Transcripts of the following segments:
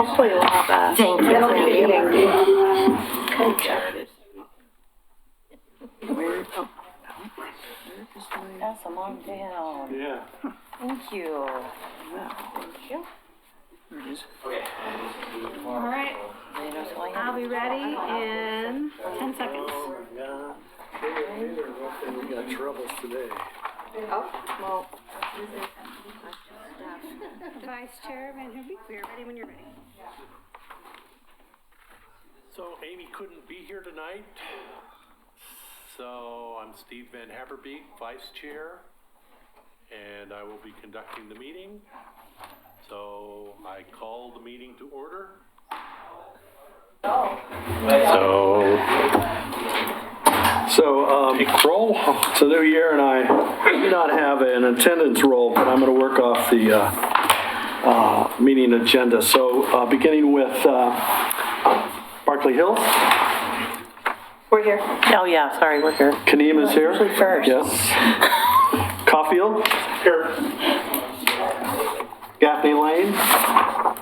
Hopefully we'll have a. Thank you. Pass them on down. Yeah. Thank you. Thank you. All right, I'll be ready in 10 seconds. We got troubles today. Well. Vice Chair Van Hoobie, we are ready when you're ready. So Amy couldn't be here tonight. So I'm Steve Van Haverbeek, Vice Chair, and I will be conducting the meeting. So I call the meeting to order. So take roll. It's a new year and I do not have an attendance roll, but I'm going to work off the meeting agenda. So beginning with Barclay Hill. We're here. Oh, yeah, sorry, we're here. Kaneem is here. Usually first. Yes. Caulfield. Here. Gaffney Lane.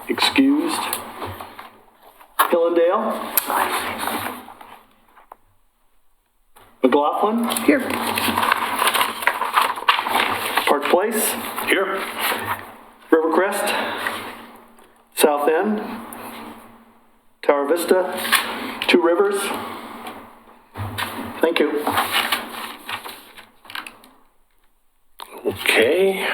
Excused. Hillendale. McLaughlin. Here. Park Place. Here. Rivercrest. South End. Tower Vista. Two Rivers. Thank you. Okay.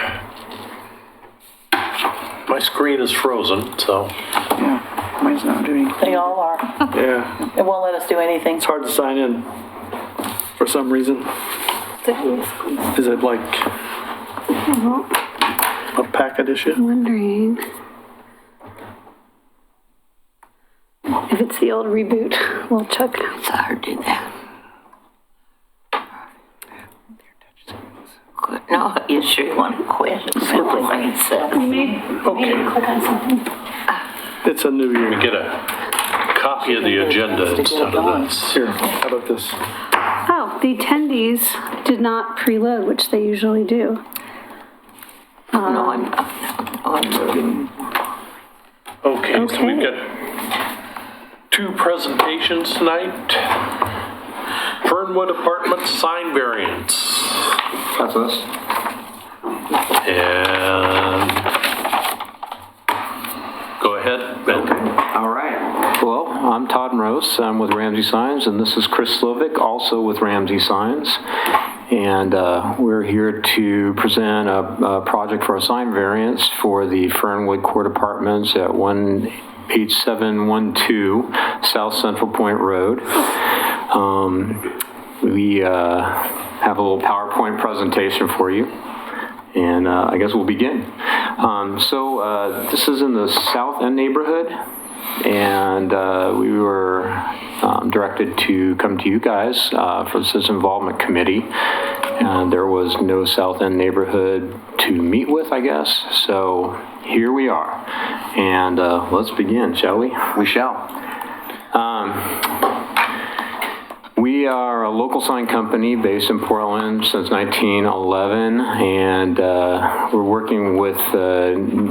My screen is frozen, so. Yeah, mine's not doing. They all are. Yeah, It won't let us do anything. it's hard to sign in for some reason. Is it like a packet issue? Wondering if it's the old reboot. We'll check. It's hard to do that. Quit. No, you sure you want to quit? Simply like I said. You may click on something. It's a new We year. get a copy of the agenda instead of this. Here, how about this? Oh, the attendees did not preload, which they usually do. No, I'm not. No, I'm moving. Okay, so we've Okay. got two presentations tonight. Fernwood Apartments sign variance. That's us. And go ahead, Ben. All right. Well, I'm Todd Morose. I'm with Ramsey Signs, and this is Chris Slovic, also with Ramsey Signs. And we're here to present a project for a sign variance for the Fernwood Court Apartments at 18712 South Central Point Road. We have a little PowerPoint presentation for you, and I guess we'll begin. So this is in the South End neighborhood, and we were directed to come to you guys for the Citizen Involvement Committee, and there was no South End neighborhood to meet with, I guess. So here we are, and let's begin, shall we? We shall. We are a local sign company based in Portland since 1911, and we're working with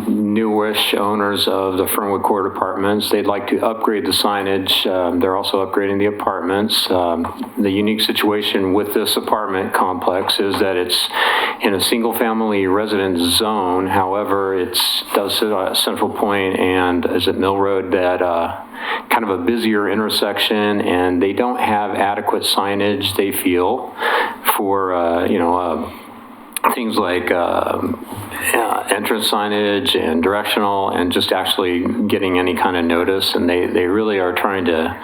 newish owners of the Fernwood Court Apartments. They'd like to upgrade the signage. They're also upgrading the apartments. The unique situation with this apartment complex is that it's in a single-family residence zone. However, it does sit at Central Point and is at Mill Road, that kind of a busier intersection, and they don't have adequate signage, they feel, for, things like entrance signage and directional, and just actually getting any kind of notice. And they really are trying to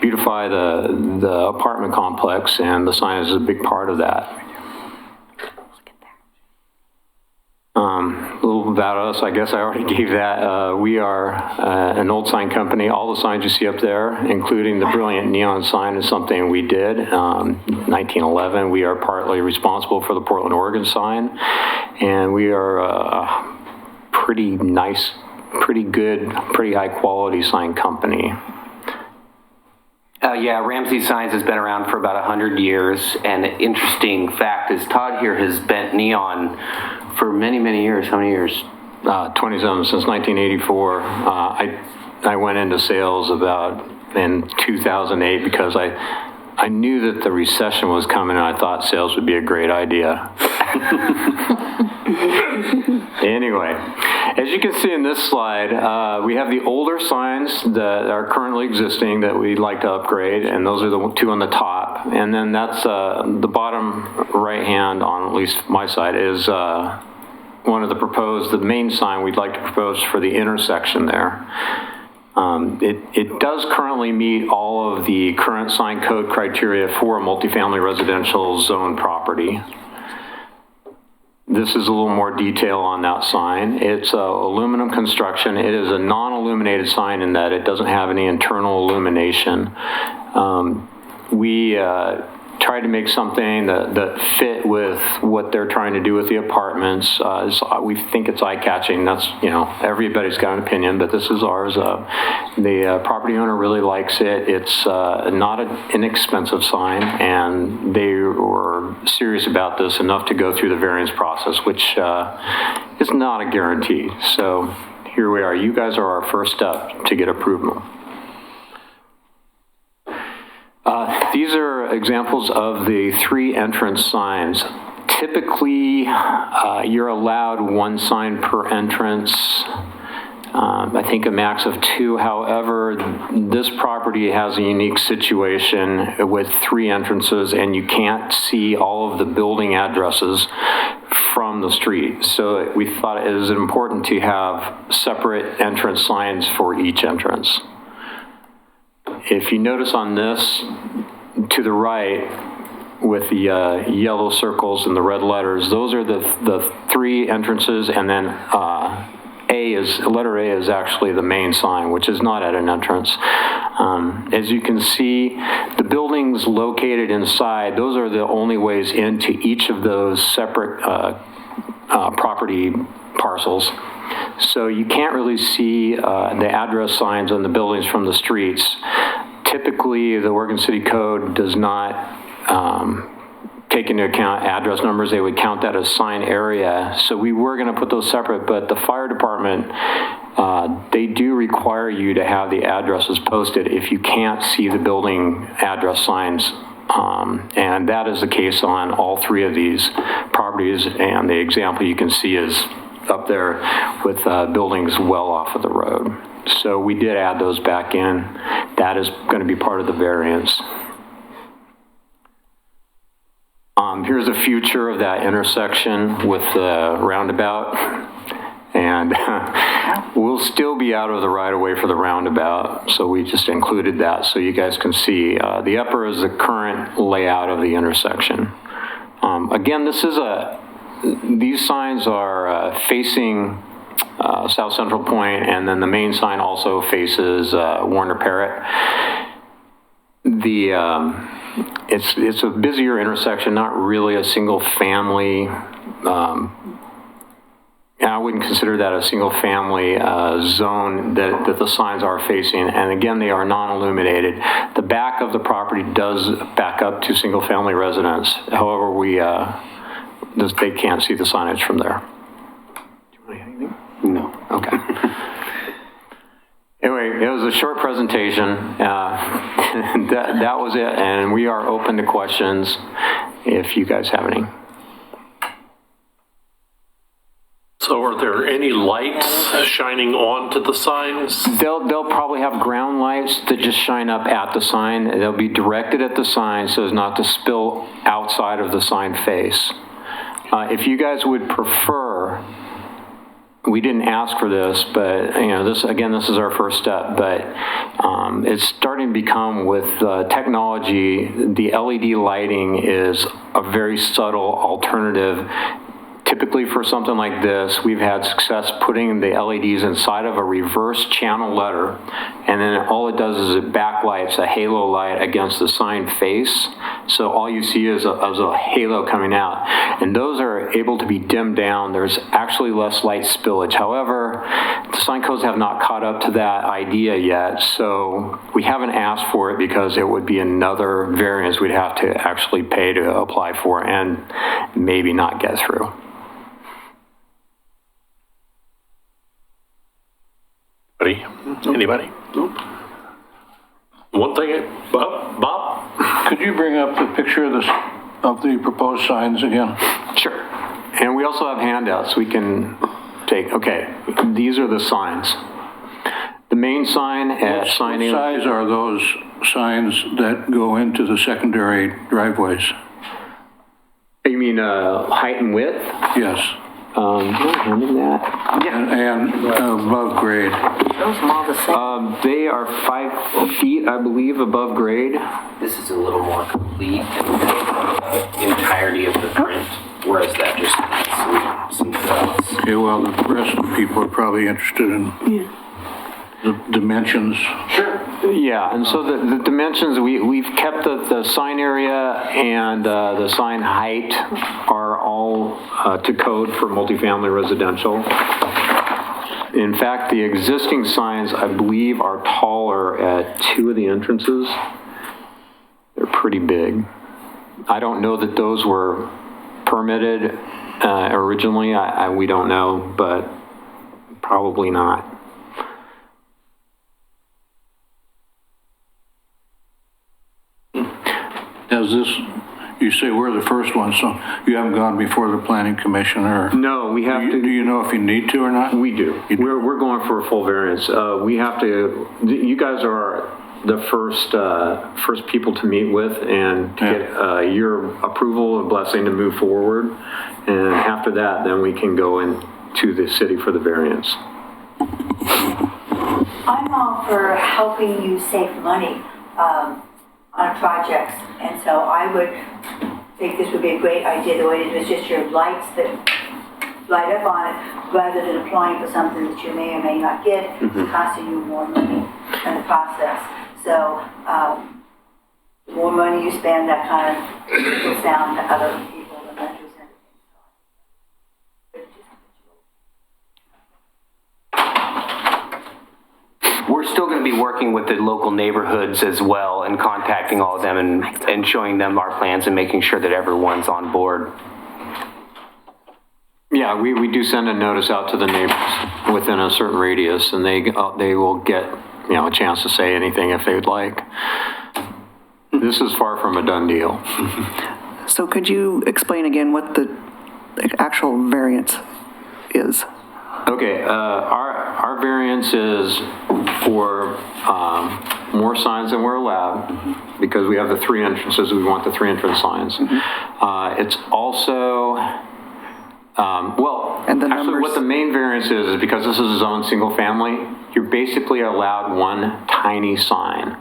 beautify the apartment complex, and the signage is a big part of that. A little about us, I guess I already gave that. We are an old sign company. All the signs you see up there, including the brilliant neon sign, is something we did. 1911, we are partly responsible for the Portland, Oregon sign. And we are a pretty nice, pretty good, pretty high quality sign company. Yeah, Ramsey Signs has been around for about 100 years, and an interesting fact is Todd here has bent neon for many, many years. How many years? 27 since 1984. I went into sales about in 2008 because I knew that the recession was coming and I thought sales would be a great idea. Anyway, as you can see in this slide, we have the older signs that are currently existing that we'd like to upgrade, and those are the two on the top. And then that's the bottom right hand on at least my side is one of the main sign we'd like to propose for the intersection there. It does currently meet all of the current sign code criteria for a multifamily residential zone property. This is a little more detail on that sign. It's aluminum construction. It is a non-illuminated sign in that it doesn't have any internal illumination. We tried to make something that fit with what they're trying to do with the apartments. We think it's eye-catching. That's, everybody's got an opinion, but this is ours. The property owner really likes it. It's not an inexpensive sign, and they were serious about this enough to go through the variance process, which is not a guarantee. So here we are. You guys are our first step to get approval. These are examples of the 3 entrance signs. Typically, you're allowed 1 sign per entrance. I think a max of 2. However, this property has a unique situation with 3 entrances, and you can't see all of the building addresses from the street. So we thought it is important to have separate entrance signs for each entrance. If you notice on this, to the right, with the yellow circles and the red letters, those are the 3 entrances, and then letter A is actually the main sign, which is not at an entrance. As you can see, the buildings located inside, those are the only ways into each of those separate property parcels. So you can't really see the address signs on the buildings from the streets. Typically, the Oregon City Code does not take into account address numbers. They would count that as sign area. So we were going to put those separate, but the fire department, they do require you to have the addresses posted if you can't see the building address signs. And that is the case on all 3 of these properties. And the example you can see is up there with buildings well off of the road. So we did add those back in. That is going to be part of the variance. Here's a future of that intersection with the roundabout. And we'll still be out of the right-of-way for the roundabout, so we just included that so you guys can see. The upper is the current layout of the intersection. Again, these signs are facing South Central Point, and then the main sign also faces Warner Parrott. It's a busier intersection, not really a single family. I wouldn't consider that a single family zone that the signs are facing. And again, they are non-illuminated. The back of the property does back up to single family residence. However, they can't see the signage from there. Do you want anything? No. Okay. Anyway, it was a short presentation. That was it, and we are open to questions if you guys have any. So are there any lights shining onto the signs? They'll probably have ground lights that just shine up at the sign. They'll be directed at the sign so as not to spill outside of the sign face. If you guys would prefer, we didn't ask for this, but this is our first step. But it's starting to become, with technology, the LED lighting is a very subtle alternative. Typically for something like this, we've had success putting the LEDs inside of a reverse channel letter, and then all it does is it backlights a halo light against the sign face. So all you see is a halo coming out. And those are able to be dimmed down. There's actually less light spillage. However, the sign codes have not caught up to that idea yet, so we haven't asked for it because it would be another variance we'd have to actually pay to apply for and maybe not get through. Anybody? Nope. One thing, Bob? Could you bring up the picture of the proposed signs again? Sure. And we also have handouts we can take. Okay, these are the signs. The main sign at What signing. size are those signs that go into the secondary driveways? You mean height and width? Yes, Handing that. and above grade. Those are all the same. They are 5 feet, I believe, above grade. This is a little more complete and the entirety of the print, whereas that just some dots. Okay, well, the rest of the people are probably interested in the dimensions. Yeah, and so the dimensions, we've kept the sign area and the sign height are all to code for multifamily residential. In fact, the existing signs, I believe, are taller at 2 of the entrances. They're pretty big. I don't know that those were permitted originally. We don't know, but probably not. As this, you say we're the first one, so you haven't gone before the planning commission or? No, we have Do to. you know if you need to or not? We do. You do? We're going for a full variance. We have to, you guys are the first people to meet with and to get your approval and blessing to move forward. And after that, then we can go into the city for the variance. I'm all for helping you save money on projects, and so I would think this would be a great idea, the way it is just your lights that light up on it, rather than applying for something that you may or may not get, costing you more money in the process. So, the more money you spend, that kind of will sound to other people, the renters and We're still going to be working with the local neighborhoods as well and contacting all of them and showing them our plans and making sure that everyone's on board. Yeah, we do send a notice out to the neighbors within a certain radius, and they will get, a chance to say anything if they'd like. This is far from a done deal. So could you explain again what the actual variance is? Okay, our variance is for more signs than we're allowed, because we have the 3 entrances, we want the 3 entrance signs. It's also, And the actually numbers? what the main variance is because this is a zone single family, you're basically allowed 1 tiny sign,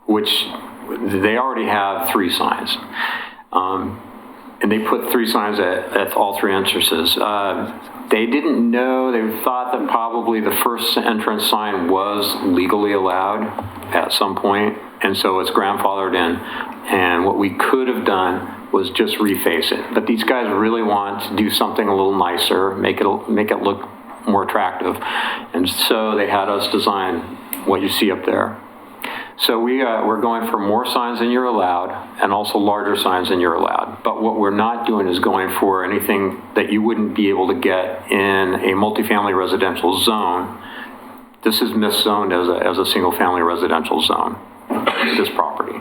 which they already have 3 signs. And they put 3 signs at all 3 entrances. They didn't know, they thought that probably the first entrance sign was legally allowed at some point, and so it's grandfathered in. And what we could have done was just reface it. But these guys really want to do something a little nicer, make it look more attractive. And so they had us design what you see up there. So we're going for more signs than you're allowed, and also larger signs than you're allowed. But what we're not doing is going for anything that you wouldn't be able to get in a multifamily residential zone. This is miszoned as a single-family residential zone, this property.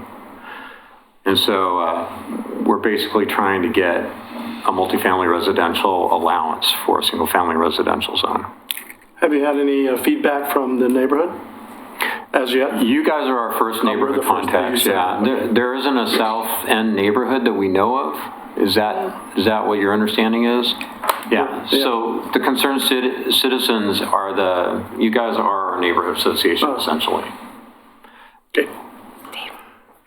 And so we're basically trying to get a multifamily residential allowance for a single-family residential zone. Have you had any feedback from the neighborhood as yet? You guys are our first neighborhood the first that you contacts, said. yeah. There isn't a south end neighborhood that we know of. Is that what your understanding is? Yeah, so the concerned citizens are you guys are our neighborhood association essentially. Okay.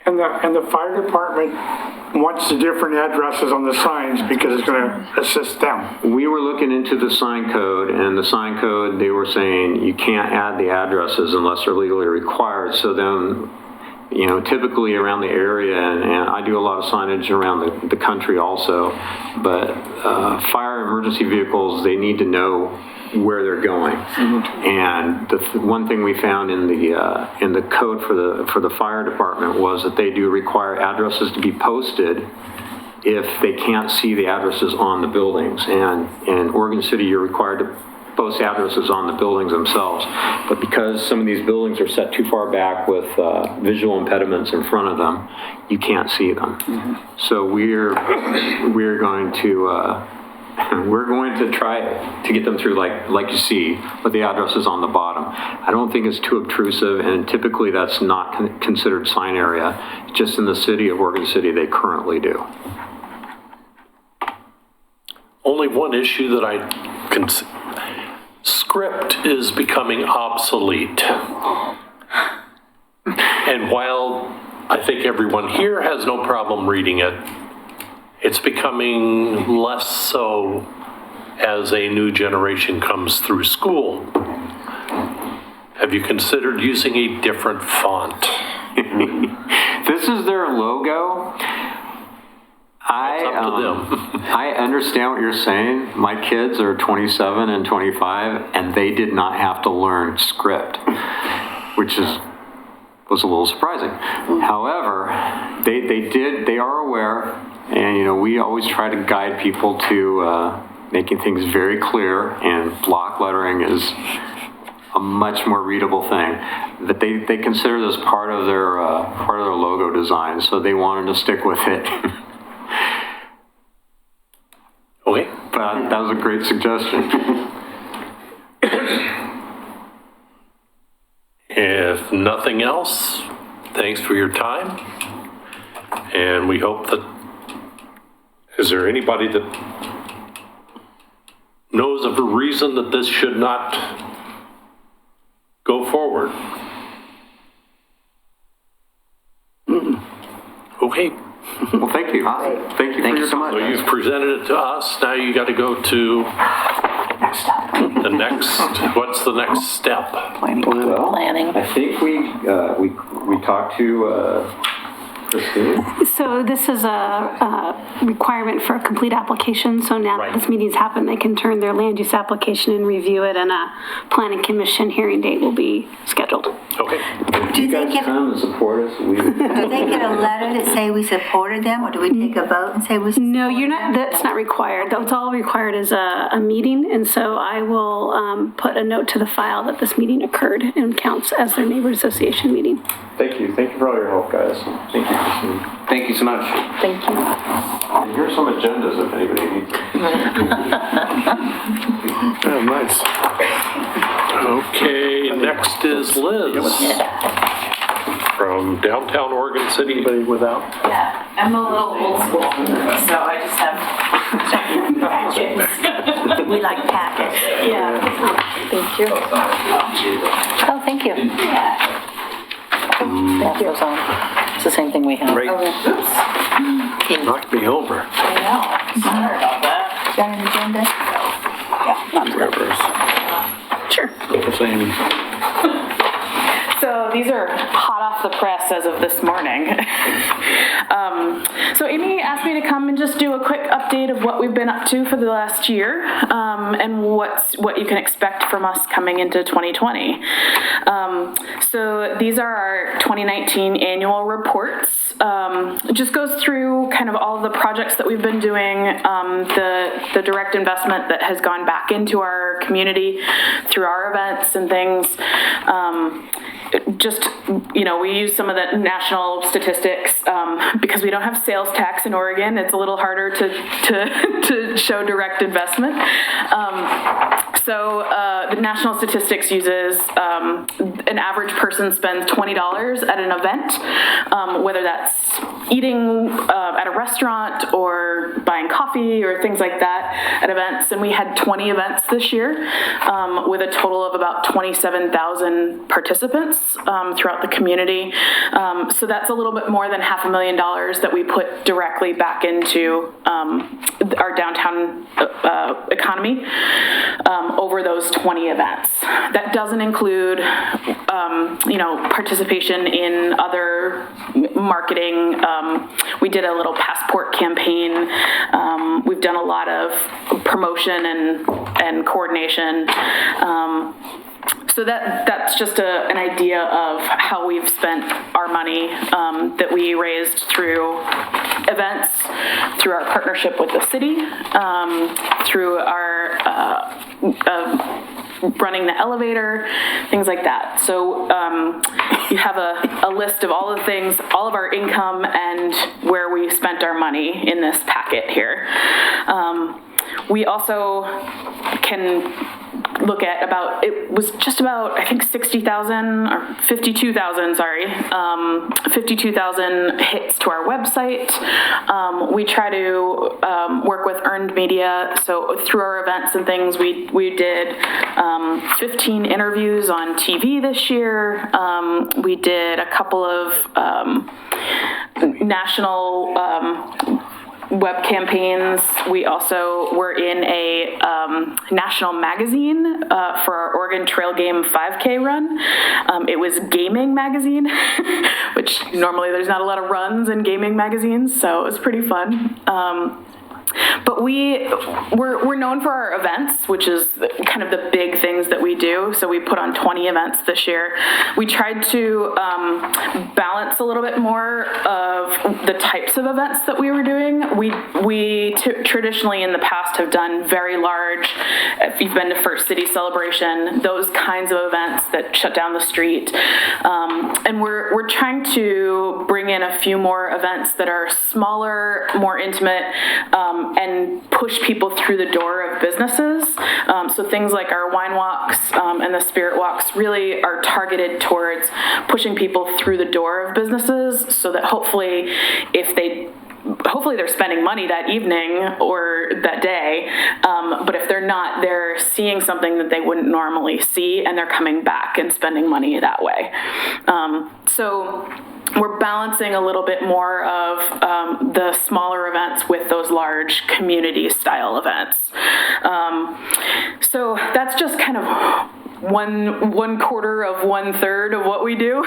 And the fire department wants the different addresses on the signs because it's going to assist them. We were looking into the sign code, and the sign code, they were saying you can't add the addresses unless they're legally required. So then, typically around the area, and I do a lot of signage around the country also, but fire emergency vehicles, they need to know where they're going. And the one thing we found in the code for the fire department was that they do require addresses to be posted if they can't see the addresses on the buildings. And in Oregon City, you're required to post addresses on the buildings themselves. But because some of these buildings are set too far back with visual impediments in front of them, you can't see them. So we're going to we're going to try to get them through like you see, with the addresses on the bottom. I don't think it's too obtrusive, and typically that's not considered sign area. Just in the city of Oregon City, they currently do. Only one issue that I can see. Script is becoming obsolete. And while I think everyone here has no problem reading it, it's becoming less so as a new generation comes through school. Have you considered using a different font? This is their logo. It's up to them. I understand what you're saying. My kids are 27 and 25, and they did not have to learn script, which was a little surprising. However, they are aware, and we always try to guide people to making things very clear, and block lettering is a much more readable thing. That they consider this part of their logo design, so they wanted to stick with it. Okay. But that was a great suggestion. If nothing else, thanks for your time. And we hope that, is there anybody that knows of a reason that this should not go forward? Okay. Well, thank you. Thank you for your time. So you've presented it to us, now you got to go to the next, what's the next step? Planning. I think we talked to Christine. So this is a requirement for a complete application, so now that this meeting's happened, they can turn their land use application and review it, and a planning commission hearing date will be scheduled. Okay. Do they get, Come and support us. do they get a letter that say we supported them, or do we take a vote and say we supported them? No, you're not, that's not required. What's all required is a meeting, and so I will put a note to the file that this meeting occurred and counts as their neighborhood association meeting. Thank you. Thank you for all your help, guys. Thank you, Christine. Thank you so much. Thank you. And here's some agendas if anybody needs them. Oh, nice. Okay, next is Liz from downtown Oregon City. Anybody without? Yeah, I'm a little old school, so I just have packets. We like packets. Yeah. Thank you. Oh, thank you. That goes on. It's the same thing we have. Right. Knocked me over. I know. Sorry about that. Got an agenda? Sure. Same. So these are hot off the press as of this morning. So Amy asked me to come and just do a quick update of what we've been up to for the last year, and what you can expect from us coming into 2020. So these are our 2019 annual reports. It just goes through kind of all of the projects that we've been doing, the direct investment that has gone back into our community through our events and things. We use some of the national statistics because we don't have sales tax in Oregon. It's a little harder to show direct investment. So the national statistics uses an average person spends $20 at an event, whether that's eating at a restaurant or buying coffee or things like that at events. And we had 20 events this year with a total of about 27,000 participants throughout the community. So that's a little bit more than $500,000 that we put directly back into our downtown economy over those 20 events. That doesn't include, participation in other marketing. We did a little passport campaign. We've done a lot of promotion and coordination. So that's just an idea of how we've spent our money that we raised through events, through our partnership with the city, through our running the elevator, things like that. So you have a list of all the things, all of our income and where we spent our money in this packet here. We also can look at it was just about, I think 60,000 or 52,000, 52,000 hits to our website. We try to work with earned media. So through our events and things, we did 15 interviews on TV this year. We did a couple of national web campaigns. We also were in a national magazine for our Oregon Trail Game 5K run. It was Gaming Magazine, which normally there's not a lot of runs in gaming magazines, so it was pretty fun. But we're known for our events, which is kind of the big things that we do. So we put on 20 events this year. We tried to balance a little bit more of the types of events that we were doing. We traditionally in the past have done very large, if you've been to First City Celebration, those kinds of events that shut down the street. And we're trying to bring in a few more events that are smaller, more intimate, and push people through the door of businesses. So things like our wine walks and the spirit walks really are targeted towards pushing people through the door of businesses so that hopefully they're spending money that evening or that day, but if they're not, they're seeing something that they wouldn't normally see and they're coming back and spending money that way. So we're balancing a little bit more of the smaller events with those large community style events. So that's just kind of one quarter of 1/3 of what we do.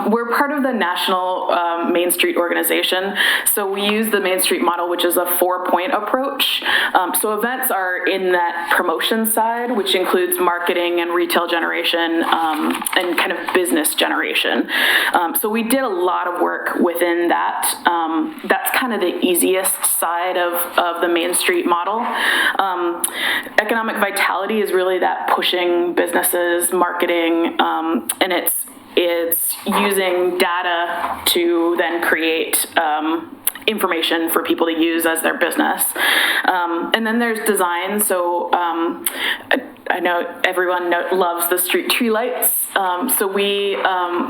We're part of the National Main Street Organization. So we use the Main Street model, which is a 4-point approach. So events are in that promotion side, which includes marketing and retail generation and kind of business generation. So we did a lot of work within that. That's kind of the easiest side of the Main Street model. Economic vitality is really that pushing businesses, marketing, and it's using data to then create information for people to use as their business. And then there's design. So I know everyone loves the street tree lights. So we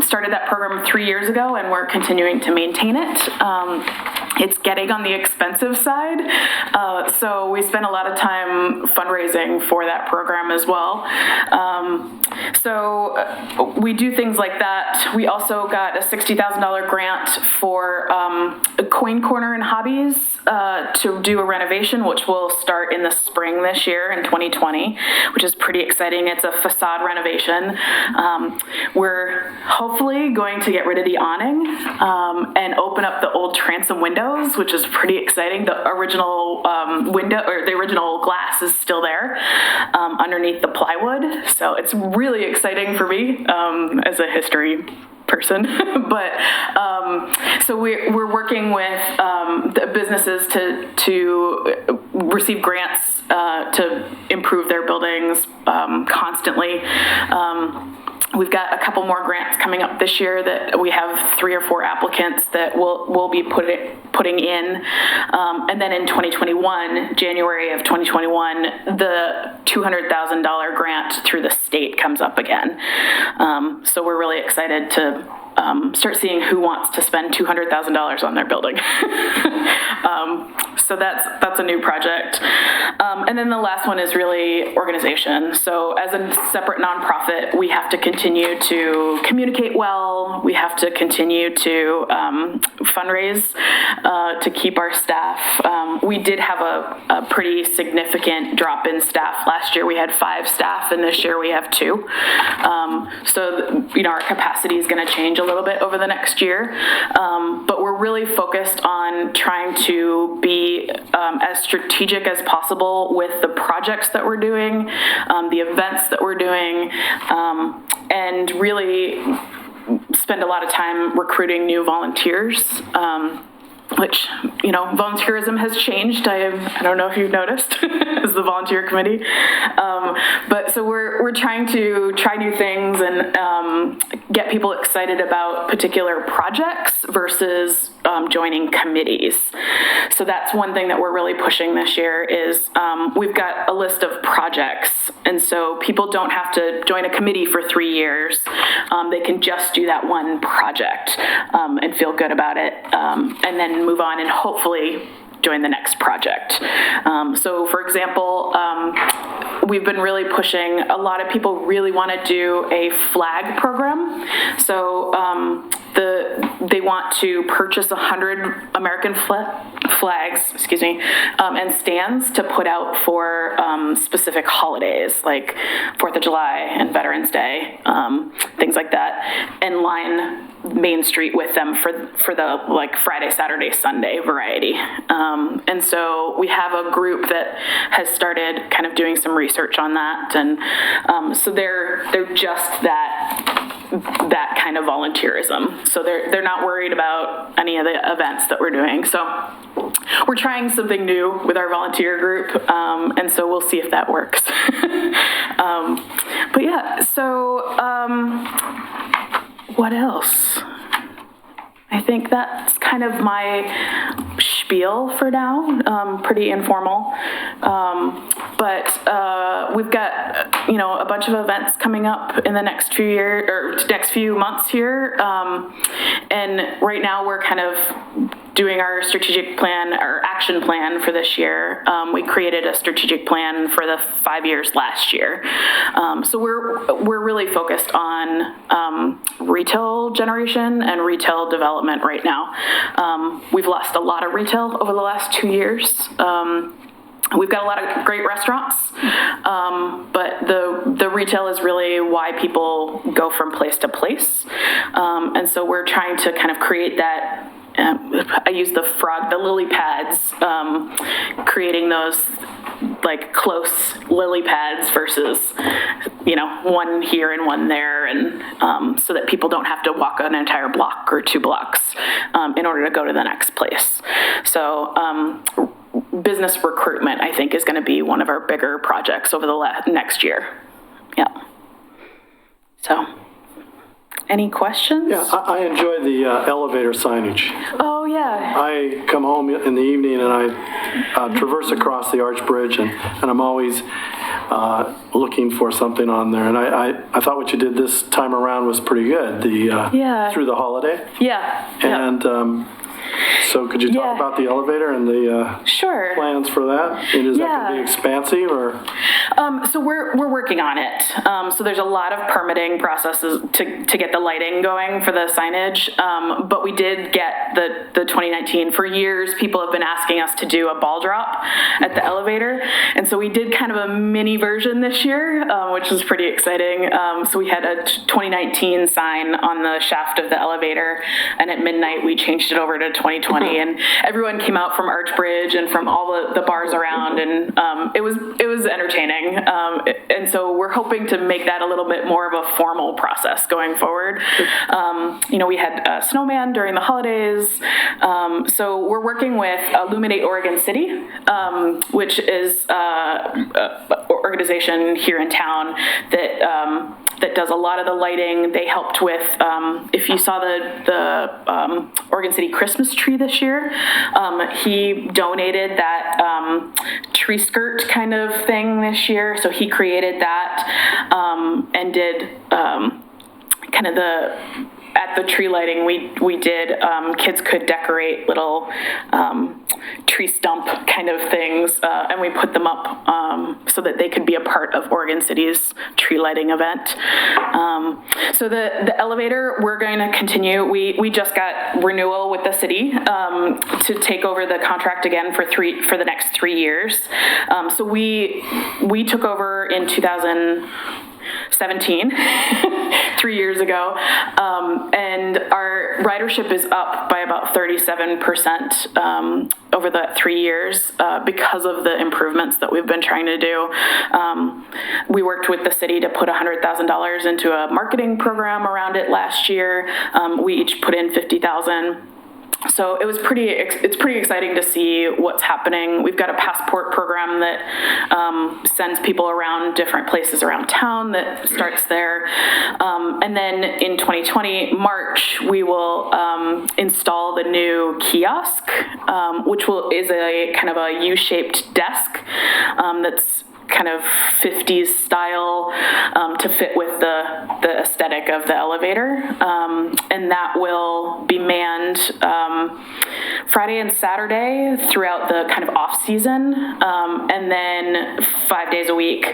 started that program 3 years ago and we're continuing to maintain it. It's getting on the expensive side. So we spend a lot of time fundraising for that program as well. So we do things like that. We also got a $60,000 grant for a Coin Corner and Hobbies to do a renovation, which will start in the spring this year in 2020, which is pretty exciting. It's a facade renovation. We're hopefully going to get rid of the awning and open up the old transom windows, which is pretty exciting. The original window or the original glass is still there underneath the plywood. So it's really exciting for me as a history person. But so we're working with the businesses to receive grants to improve their buildings constantly. We've got a couple more grants coming up this year that we have 3 or 4 applicants that we'll be putting in. And then in 2021, January of 2021, the $200,000 grant through the state comes up again. So we're really excited to start seeing who wants to spend $200,000 on their building. So that's a new project. And then the last one is really organization. So as a separate nonprofit, we have to continue to communicate well. We have to continue to fundraise to keep our staff. We did have a pretty significant drop in staff. Last year we had 5 staff and this year we have 2. So, our capacity is going to change a little little bit over the next year. But we're really focused on trying to be as strategic as possible with the projects that we're doing, the events that we're doing, and really spend a lot of time recruiting new volunteers, which, volunteerism has changed. I don't know if you've noticed as the volunteer committee. But so we're trying to try new things and get people excited about particular projects versus joining committees. So that's one thing that we're really pushing this year is we've got a list of projects. And so people don't have to join a committee for 3 years. They can just do that one project and feel good about it. And then move on and hopefully join the next project. So for example, we've been really pushing, a lot of people really want to do a flag program. So they want to purchase 100 American flags, and stands to put out for specific holidays like 4th of July and Veterans Day, things like that, and line Main Street with them for the Friday, Saturday, Sunday variety. And so we have a group that has started kind of doing some research on that, and so they're just that kind of volunteerism. So they're not worried about any of the events that we're doing. So we're trying something new with our volunteer group, and so we'll see if that works. But yeah, so what else? I think that's kind of my spiel for now, pretty informal. But we've got, a bunch of events coming up in the next few years, or next few months here. And right now we're kind of doing our strategic plan, our action plan for this year. We created a strategic plan for the 5 years last year. So we're really focused on retail generation and retail development right now. We've lost a lot of retail over the last 2 years. We've got a lot of great restaurants, but the retail is really why people go from place to place. And so we're trying to kind of create that. I use the lily pads, creating those close lily pads versus, one here and one there, and so that people don't have to walk an entire block or 2 blocks in order to go to the next place. So business recruitment, I think, is going to be one of our bigger projects over the next year. Yeah. So. Any questions? Yeah, I enjoy the elevator signage. Oh, yeah. I come home in the evening and I traverse across the Arch Bridge, and I'm always looking for something on there. And I thought what you did this time around was pretty good, through the holiday. Yeah. And so could you talk about the elevator and the sure. plans for that? And is that going to be expansive or? So we're working on it. So there's a lot of permitting processes to get the lighting going for the signage. But we did get the 2019. For years, people have been asking us to do a ball drop at the elevator. And so we did kind of a mini version this year, which was pretty exciting. So we had a 2019 sign on the shaft of the elevator. And at midnight, we changed it over to 2020, and everyone came out from Arch Bridge and from all the bars around, and it was entertaining. And so we're hoping to make that a little bit more of a formal process going forward. We had a snowman during the holidays, so we're working with Illuminate Oregon City, which is an organization here in town that does a lot of the lighting. They helped with, if you saw the Oregon City Christmas tree this year, he donated that tree skirt kind of thing this year. So he created that and did kind of at the tree lighting, we did, kids could decorate little tree stump kind of things, and we put them up so that they could be a part of Oregon City's tree lighting event. So the elevator, we're going to continue. We just got renewal with the city to take over the contract again for the next 3 years. So we took over in 2017, 3 years ago. And our ridership is up by about 37% over the 3 years because of the improvements that we've been trying to do. We worked with the city to put $100,000 into a marketing program around it last year. We each put in $50,000. So it's pretty exciting to see what's happening. We've got a passport program that sends people around different places around town that starts there. And then in 2020, March, we will install the new kiosk, which is a kind of a U-shaped desk that's kind of 50s style to fit with the aesthetic of the elevator. And that will be manned Friday and Saturday throughout the kind of off season, and then 5 days a week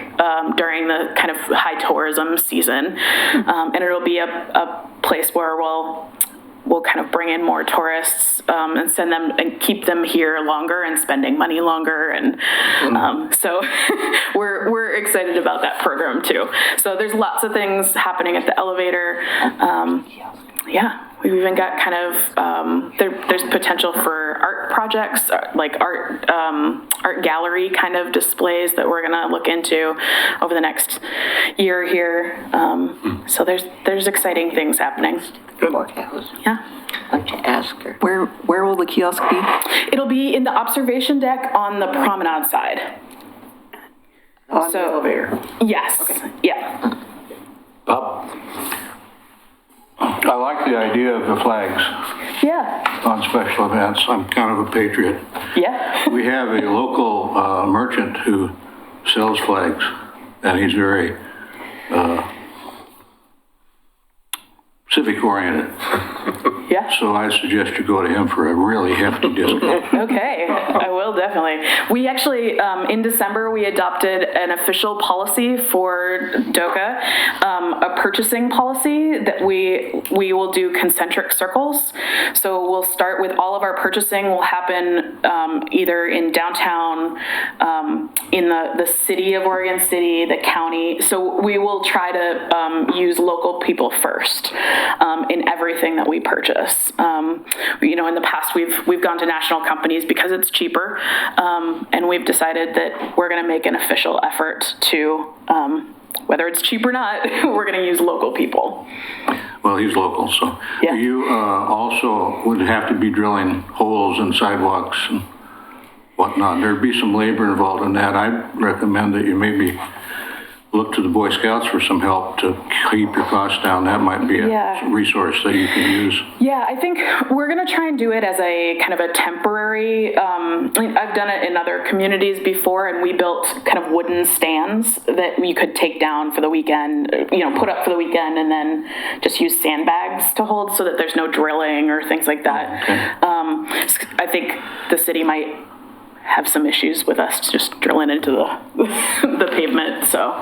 during the kind of high tourism season. And it'll be a place where we'll kind of bring in more tourists and send them and keep them here longer and spending money longer. And so we're excited about that program too. So there's lots of things happening at the elevator. Yeah, we've even got kind of, there's potential for art projects, like art gallery kind of displays that we're gonna look into over the next year here. So there's exciting things happening. Yeah. I'd like to ask her. Where will the kiosk be? It'll be in the observation deck on the promenade side. On the elevator? Yes. Okay. Yeah. Bob? I like the idea of the flags Yeah. on special events. I'm kind of a patriot. Yeah. We have a local merchant who sells flags, and he's very civic oriented. Yeah. So I suggest you go to him for a really hefty discount. Okay, I will definitely. We actually, in December, we adopted an official policy for DOCA, a purchasing policy that we will do concentric circles. So we'll start with all of our purchasing will happen either in downtown, in the city of Oregon City, the county. So we will try to use local people first in everything that we purchase. In the past we've gone to national companies because it's cheaper, and we've decided that we're going to make an official effort to, whether it's cheap or not, we're going to use local people. Well, he's local, so. Yeah. You also would have to be drilling holes in sidewalks and whatnot. There'd be some labor involved in that. I recommend that you maybe look to the Boy Scouts for some help to keep your costs down. That might be a resource that you can use. Yeah, I think we're going to try and do it as a kind of a temporary, I've done it in other communities before, and we built kind of wooden stands that you could take down for the weekend, put up for the weekend, and then just use sandbags to hold so that there's no drilling or things like that. Okay. I think the city might have some issues with us just drilling into the pavement. So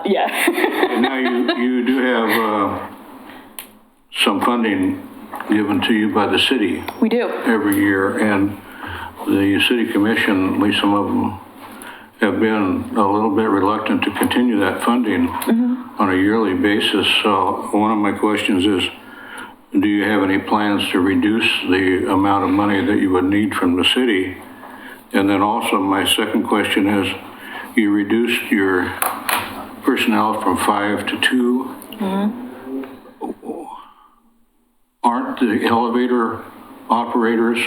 yeah. Now you do have some funding given to you by the city. We do. Every year, and the city commission, at least some of them, have been a little bit reluctant to continue that funding on a yearly basis. So one of my questions is, do you have any plans to reduce the amount of money that you would need from the city? And then also my second question is, you reduced your personnel from 5 to 2. Aren't the elevator operators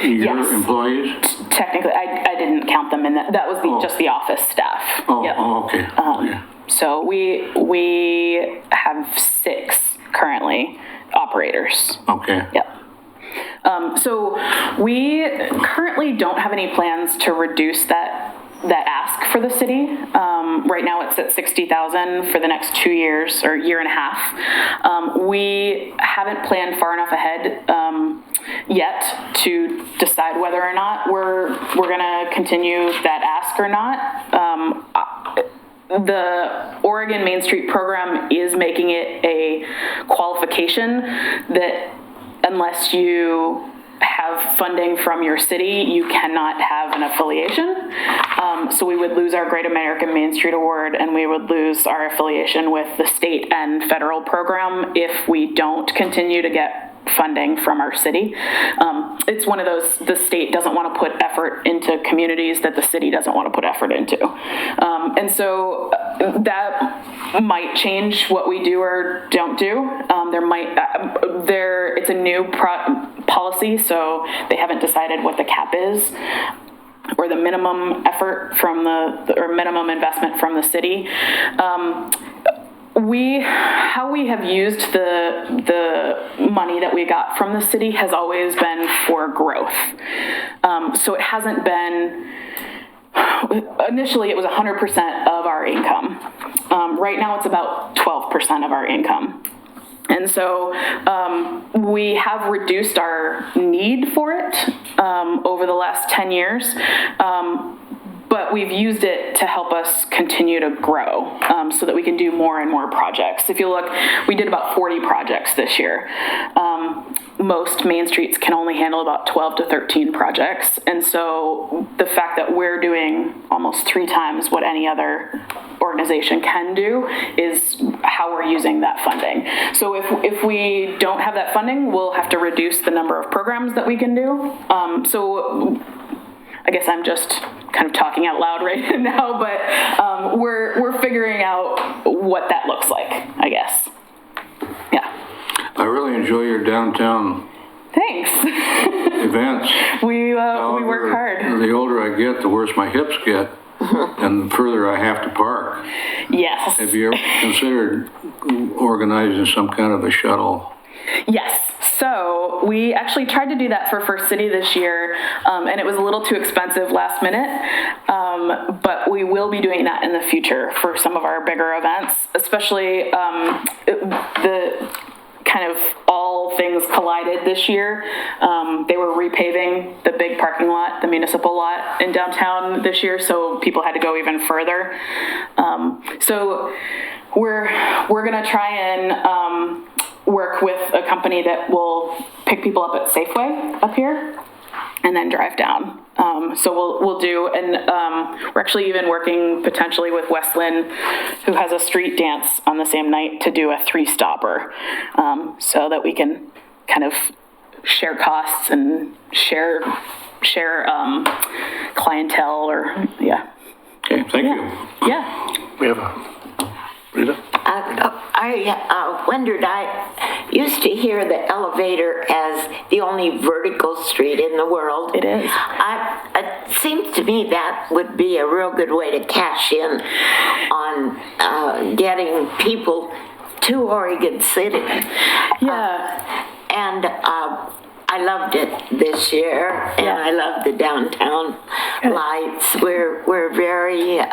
your employees? Technically, I didn't count them in that. That was just the office staff. Okay. So we have 6 currently operators. Okay. Yep. So we currently don't have any plans to reduce that ask for the city. Right now it's at $60,000 for the next 2 years or year and a half. We haven't planned far enough ahead yet to decide whether or not we're going to continue that ask or not. The Oregon Main Street program is making it a qualification that unless you have funding from your city, you cannot have an affiliation. So we would lose our Great American Main Street Award, and we would lose our affiliation with the state and federal program if we don't continue to get funding from our city. It's one of those, the state doesn't want to put effort into communities that the city doesn't want to put effort into. And so that might change what we do or don't do. It's a new policy, so they haven't decided what the cap is, or the minimum effort from or minimum investment from the city. How we have used the money that we got from the city has always been for growth. So it hasn't been, initially it was 100% of our income. Right now it's about 12% of our income. And so we have reduced our need for it over the last 10 years. But we've used it to help us continue to grow so that we can do more and more projects. If you look, we did about 40 projects this year. Most main streets can only handle about 12 to 13 projects. And so the fact that we're doing almost 3 times what any other organization can do is how we're using that funding. So if we don't have that funding, we'll have to reduce the number of programs that we can do. So I guess I'm just kind of talking out loud right now, but we're figuring out what that looks like, I guess. Yeah. I really enjoy your downtown Thanks. events. We work hard. The older I get, the worse my hips get, and the further I have to park. Yes. Have you ever considered organizing some kind of a shuttle? Yes. So we actually tried to do that for First City this year, and it was a little too expensive last minute. But we will be doing that in the future for some of our bigger events, especially the kind of all things collided this year. They were repaving the big parking lot, the municipal lot in downtown this year, so people had to go even further. So we're gonna try and work with a company that will pick people up at Safeway up here and then drive down. So we'll do, and we're actually even working potentially with Westland, who has a street dance on the same night, to do a 3-stopper, so that we can kind of share costs and share clientele, or yeah. Okay, thank you. Yeah. We have Rita? I wondered, I used to hear the elevator as the only vertical street in the world. It is. It seems to me that would be a real good way to cash in on getting people to Oregon City. Yeah. And I loved it this year, and I love the downtown lights. We're very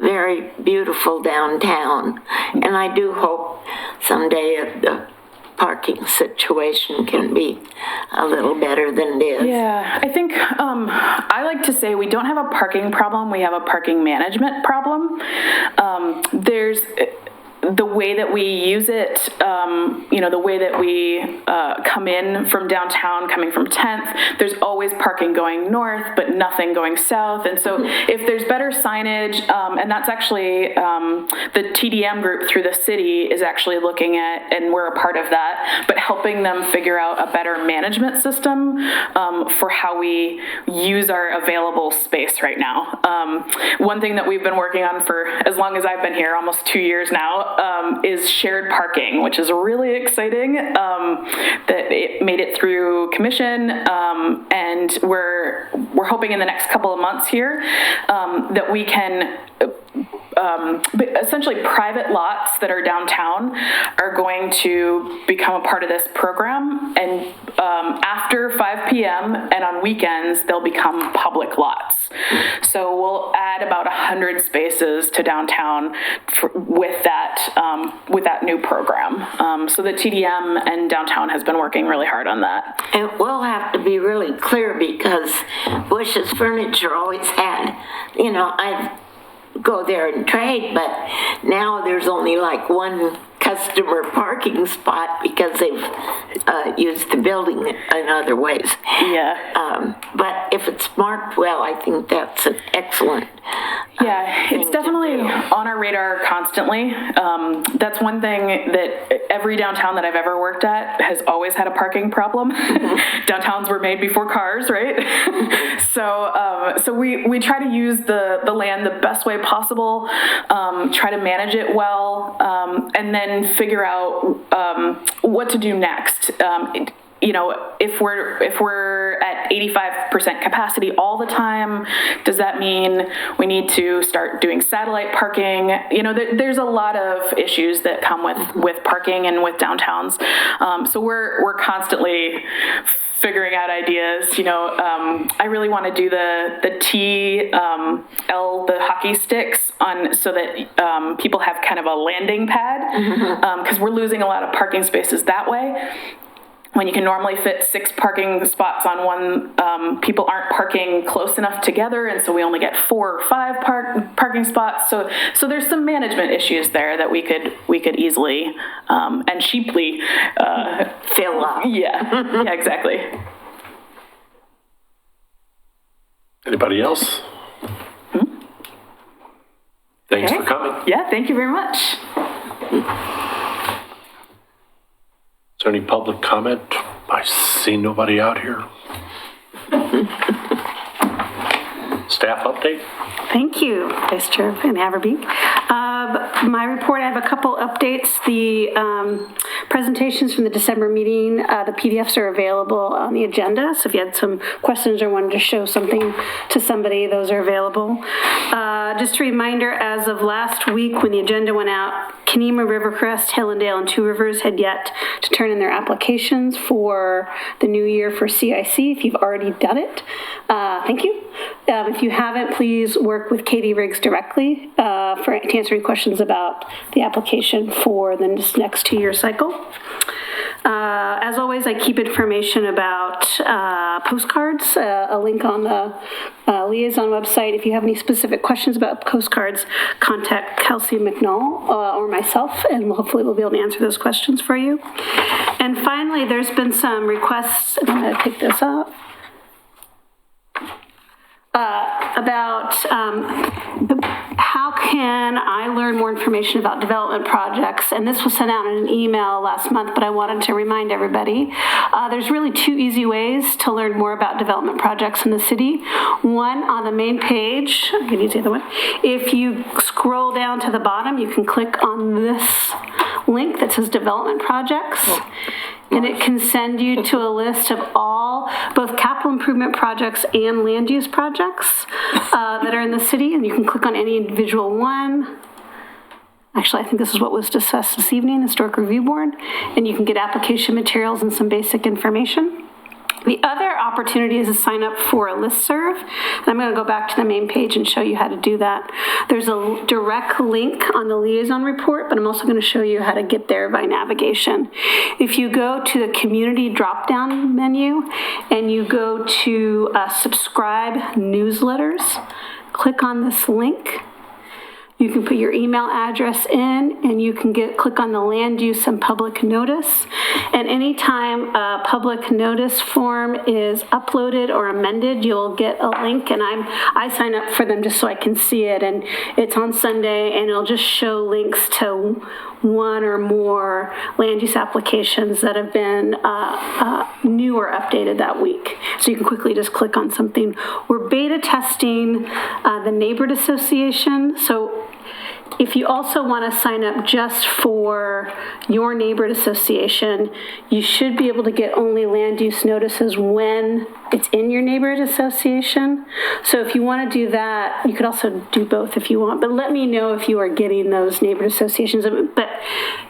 very beautiful downtown, and I do hope someday the parking situation can be a little better than it is. Yeah, I think I like to say we don't have a parking problem, we have a parking management problem. There's the way that we use it, the way that we come in from downtown, coming from 10th, there's always parking going north, but nothing going south. And so if there's better signage, and that's actually, the TDM group through the city is actually looking at, and we're a part of that, but helping them figure out a better management system for how we use our available space right now. One thing that we've been working on for as long as I've been here, almost 2 years now, is shared parking, which is really exciting, that it made it through commission, and we're hoping in the next couple of months here that we can essentially private lots that are downtown are going to become a part of this program, and after 5 p.m. and on weekends they'll become public lots. So we'll add about 100 spaces to downtown with that new program. So the TDM and downtown has been working really hard on that. And we'll have to be really clear, because Bush's Furniture always had, I go there and trade, but now there's only like one customer parking spot because they've used the building in other ways. Yeah. But if it's marked well, I think that's an excellent. Yeah, it's definitely on our radar constantly. That's one thing that every downtown that I've ever worked at has always had a parking problem. Downtowns were made before cars, right? So we try to use the land the best way possible, try to manage it well, and then figure out what to do next. You know, if we're at 85% capacity all the time, does that mean we need to start doing satellite parking? You know, there's a lot of issues that come with parking and with downtowns. So we're constantly figuring out ideas. You know, I really want to do the the hockey sticks so that people have kind of a landing pad, because we're losing a lot of parking spaces that way. When you can normally fit 6 parking spots on one, people aren't parking close enough together, and so we only get 4 or 5 parking spots. So there's some management issues there that we could easily and cheaply fill up. Yeah, yeah, exactly. Anybody else? Thanks for coming. Yeah, thank you very much. Is there any public comment? I see nobody out here. Staff update? Thank you, Vice Chair Van Haverbeek. My report, I have a couple updates. The presentations from the December meeting, the PDFs are available on the agenda. So if you had some questions or wanted to show something to somebody, those are available. Just a reminder, as of last week when the agenda went out, Kenema, Rivercrest, Hillendale, and Two Rivers had yet to turn in their applications for the new year for CIC. If you've already done it, thank you. If you haven't, please work with Katie Riggs directly to answer any questions about the application for the next 2-year cycle. As always, I keep information about postcards, a link on the liaison website. If you have any specific questions about postcards, contact Kelsey McNall or myself, and hopefully we'll be able to answer those questions for you. And finally, there's been some requests, and I'm going to pick this up, about how can I learn more information about development projects. And this was sent out in an email last month, but I wanted to remind everybody. There's really 2 easy ways to learn more about development projects in the city. One, on the main page, I'm going to use the other one. If you scroll down to the bottom, you can click on this link that says development projects. And it can send you to a list of all, both capital improvement projects and land use projects that are in the city, and you can click on any individual one. Actually, I think this is what was discussed this evening, the Historic Review Board, and you can get application materials and some basic information. The other opportunity is to sign up for a listserv. And I'm going to go back to the main page and show you how to do that. There's a direct link on the liaison report, but I'm also going to show you how to get there by navigation. If you go to the community drop-down menu and you go to subscribe newsletters, click on this link. You can put your email address in, and you can click on the land use and public notice. And anytime a public notice form is uploaded or amended, you'll get a link, and I sign up for them just so I can see it. And it's on Sunday, and it'll just show links to 1 or more land use applications that have been new or updated that week. So you can quickly just click on something. We're beta testing the Neighborhood Association. So if you also want to sign up just for your neighborhood association, you should be able to get only land use notices when it's in your neighborhood association. So if you want to do that, you could also do both if you want, but let me know if you are getting those neighborhood associations. But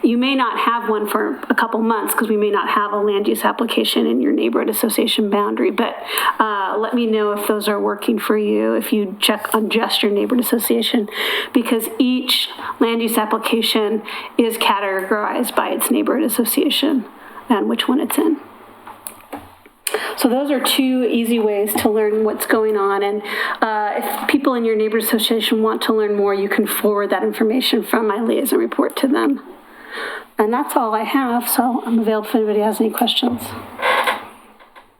you may not have one for a couple months because we may not have a land use application in your neighborhood association boundary, but let me know if those are working for you, if you check on just your neighborhood association, because each land use application is categorized by its neighborhood association and which one it's in. So those are 2 easy ways to learn what's going on. And if people in your neighborhood association want to learn more, you can forward that information from my liaison report to them. And that's all I have, so I'm available if anybody has any questions.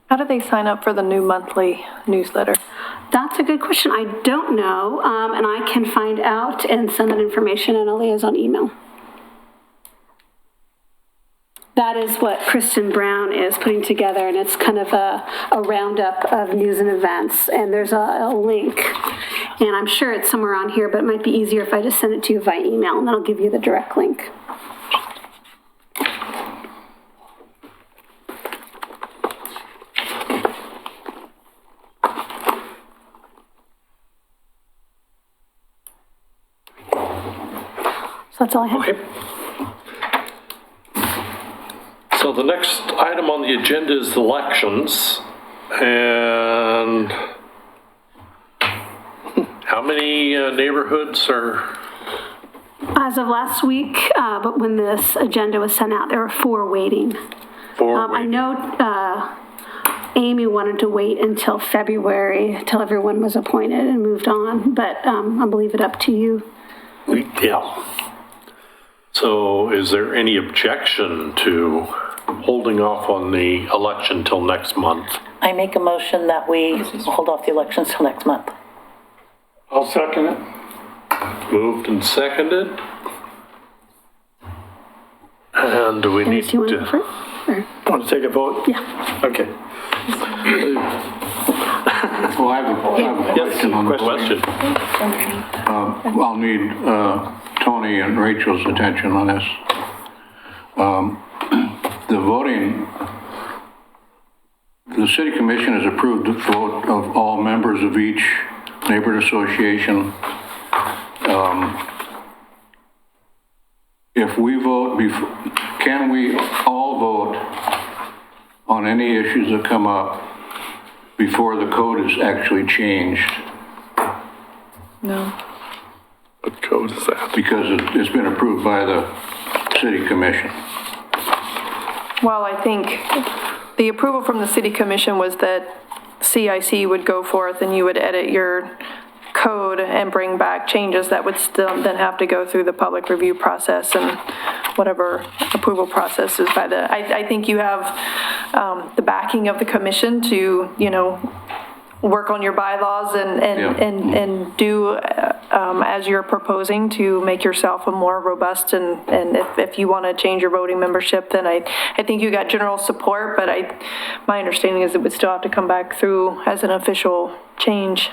How do they sign up for the new monthly newsletter? That's a good question. I don't know, and I can find out and send that information in a liaison email. That is what Kristen Brown is putting together, and it's kind of a roundup of news and events, and there's a link. And I'm sure it's somewhere on here, but it might be easier if I just send it to you via email, and then I'll give you the direct link. So that's all I have. Okay. So the next item on the agenda is elections, and how many neighborhoods are? As of last week, but when this agenda was sent out, there were 4 waiting. I know Amy wanted to wait until February, till everyone was appointed and moved on, but I'll leave it up to you. Yeah. So is there any objection to holding off on the election till next month? I make a motion that we hold off the elections till next month. I'll second it. Moved and seconded. And do we need Do you want to go to? first? Or- Want to take a vote? Yeah. Okay. Well, I have a question on the Question. I'll need Tony and Rachel's attention on this. The voting, the city commission has approved the vote of all members of each neighborhood association. If we vote, can we all vote on any issues that come up before the code is actually changed? No. What code is that? Because it's been approved by the city commission. Well, I think the approval from the city commission was that CIC would go forth and you would edit your code and bring back changes that would still then have to go through the public review process and whatever approval process is by the, I think you have the backing of the commission to, work on your bylaws and do as you're proposing to make yourself a more robust and if you want to change your voting membership, then I think you got general support, but my understanding is it would still have to come back through as an official change.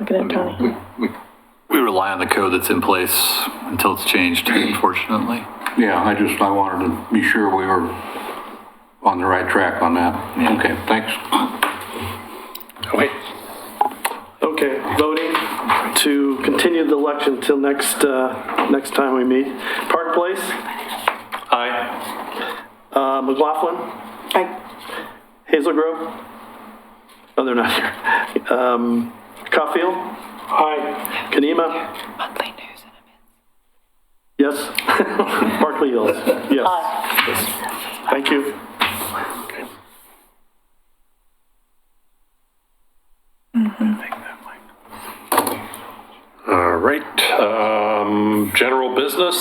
Looking at Tony. We rely on the code that's in place until it's changed, unfortunately. Yeah, I wanted to be sure we were on the right track on that. Yeah. Okay, thanks. Okay. Okay, voting to continue the election till next time we meet. Park Place? Aye. McLaughlin? Aye. Hazel Grove? Oh, they're not here. Caulfield? Aye. Kanema? Monthly news and Yes. Berkeley Hills? Yes. Thank you. All right, general business.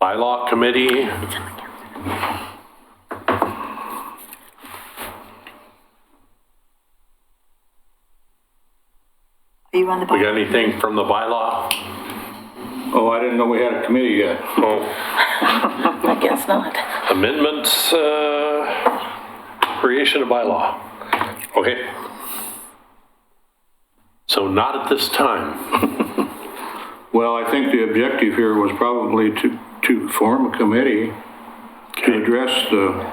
Bylaw committee. Are you on the We got anything from the bylaw? Oh, I didn't know we had a committee yet. Oh, I guess not. amendments, creation of bylaw. Okay. So not at this time. Well, I think the objective here was probably to form a committee to address the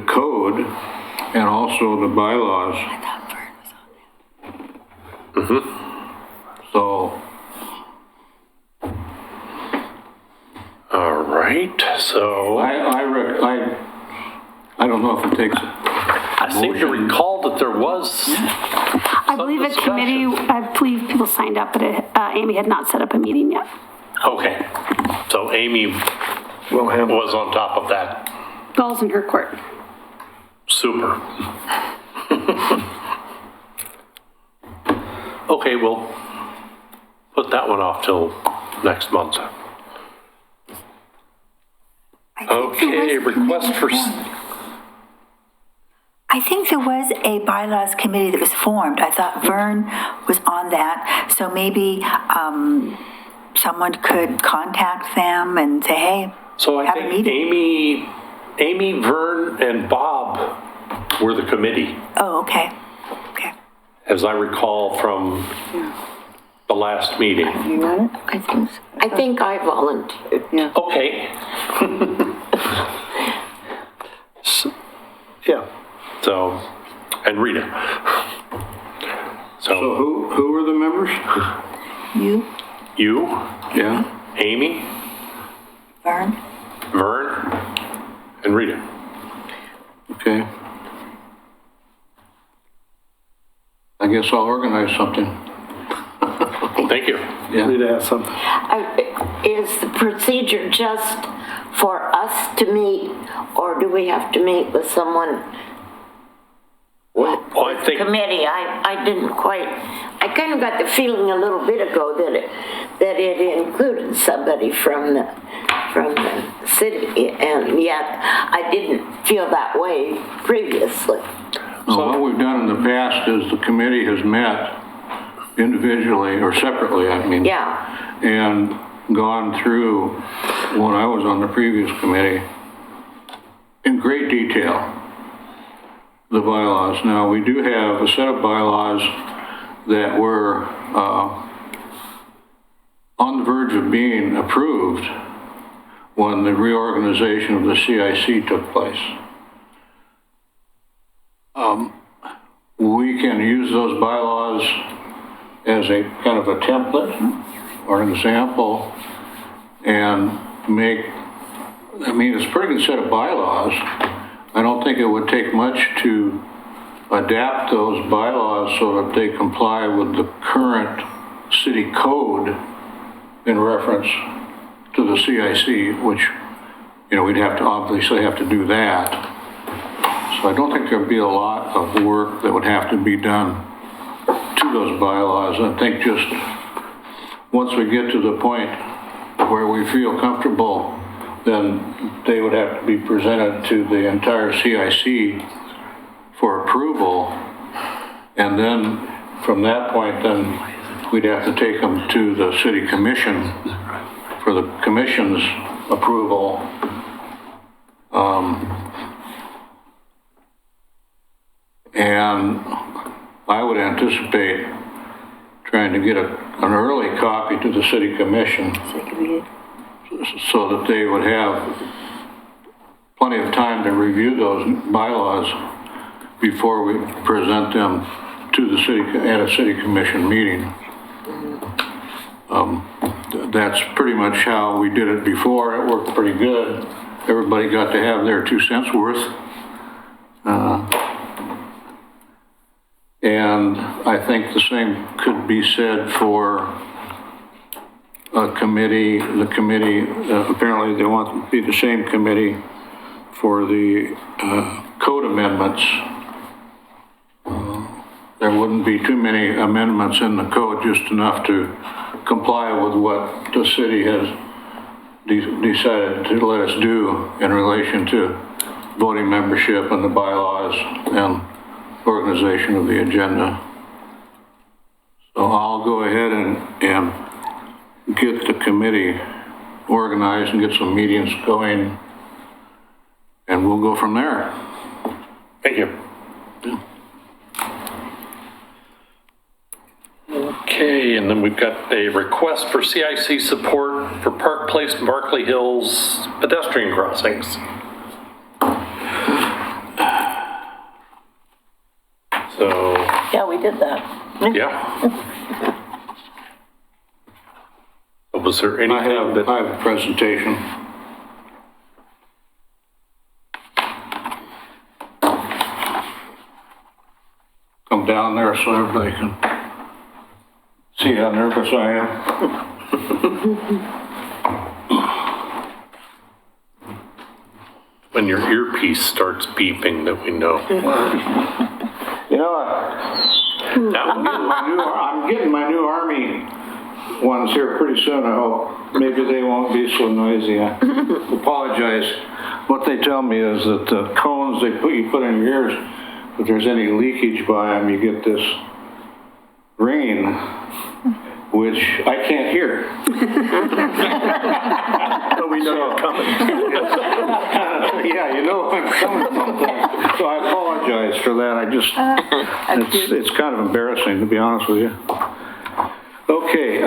code and also the bylaws. So. All right, so I don't know if it takes. I seem to recall that there was. I believe a committee, I believe people signed up, but Amy had not set up a meeting yet. Okay, so Amy was on top of that. Ball's in her court. Super. Okay, well, put that one off till next month. Okay, request for, I think there was a bylaws committee that was formed. I thought Vern was on that, so maybe someone could contact them and say, hey, so I have a think meeting. Amy, Vern, and Bob were the committee, Oh, okay. Okay. as I recall from the last meeting. I think so. I think I volunteered. Okay, Yeah. so, and Rita. So who were the members? You, Yeah. Amy, Vern? Vern, and Rita. Okay. I guess I'll organize something. Thank you. Yeah. Rita has something. Is the procedure just for us to meet, or do we have to meet with someone with Well, I think, committee? I didn't quite, I kind of got the feeling a little bit ago that it included somebody from the city, and yet I didn't feel that way previously. So what we've done in the past is the committee has met individually or separately, I mean. Yeah, And gone through, when I was on the previous committee, in great detail, the bylaws. Now, we do have a set of bylaws that were on the verge of being approved when the reorganization of the CIC took place. We can use those bylaws as a kind of a template or an example and make, I mean, it's a pretty good set of bylaws. I don't think it would take much to adapt those bylaws so that they comply with the current city code in reference to the CIC, which, you know, we'd have to obviously have to do that. So I don't think there'd be a lot of work that would have to be done to those bylaws. I think just once we get to the point where we feel comfortable, then they would have to be presented to the entire CIC for approval. And then from that point, then we'd have to take them to the city commission for the commission's approval. And I would anticipate trying to get an early copy to the city commission so that they would have plenty of time to review those bylaws before we present them to the city, at a city commission meeting. That's pretty much how we did it before. It worked pretty good. Everybody got to have their 2 cents worth. And I think the same could be said for a committee. The committee, apparently they want to be the same committee for the code amendments. There wouldn't be too many amendments in the code, just enough to comply with what the city has decided to let us do in relation to voting membership and the bylaws and organization of the agenda. So I'll go ahead and get the committee organized and get some meetings going, and we'll go from there. Thank you. Yeah. Okay, and then we've got a request for CIC support for Park Place and Barkley Hills pedestrian crossings. So, Yeah, we did that. yeah. Was there I anything that, have a presentation. Come down there so everybody can see how nervous I am. when your earpiece starts beeping, that we know? You know, I'm getting my new Army ones here pretty soon, I hope. Maybe they won't be so noisy. I apologize. What they tell me is that the cones you put in your ears, if there's any leakage by them, you get this ringing, which I can't hear. So we know you're coming. Yeah, you know I'm coming sometimes. So I apologize for that. It's kind of embarrassing, to be honest with you. Okay.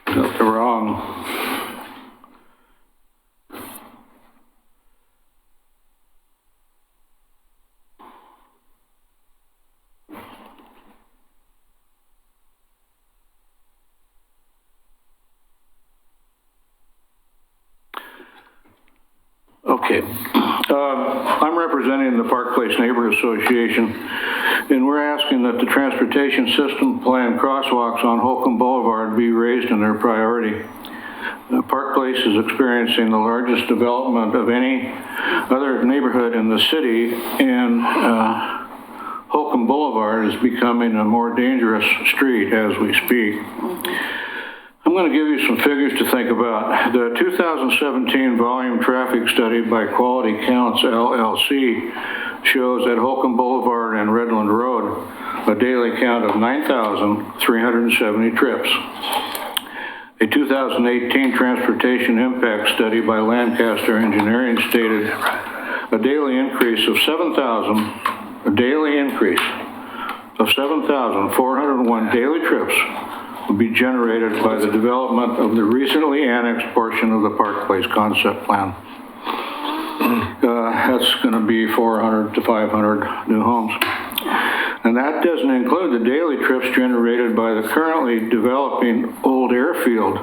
Got the wrong. Okay. I'm representing the Park Place Neighborhood Association, and we're asking that the transportation system plan crosswalks on Holcomb Boulevard be raised in their priority. Park Place is experiencing the largest development of any other neighborhood in the city, and Holcomb Boulevard is becoming a more dangerous street as we speak. I'm going to give you some figures to think about. The 2017 volume traffic study by Quality Counts LLC shows at Holcomb Boulevard and Redland Road a daily count of 9,370 trips. A 2018 transportation impact study by Lancaster Engineering stated a daily increase of 7,401 daily trips will be generated by the development of the recently annexed portion of the Park Place concept plan. That's going to be 400 to 500 new homes. And that doesn't include the daily trips generated by the currently developing old airfield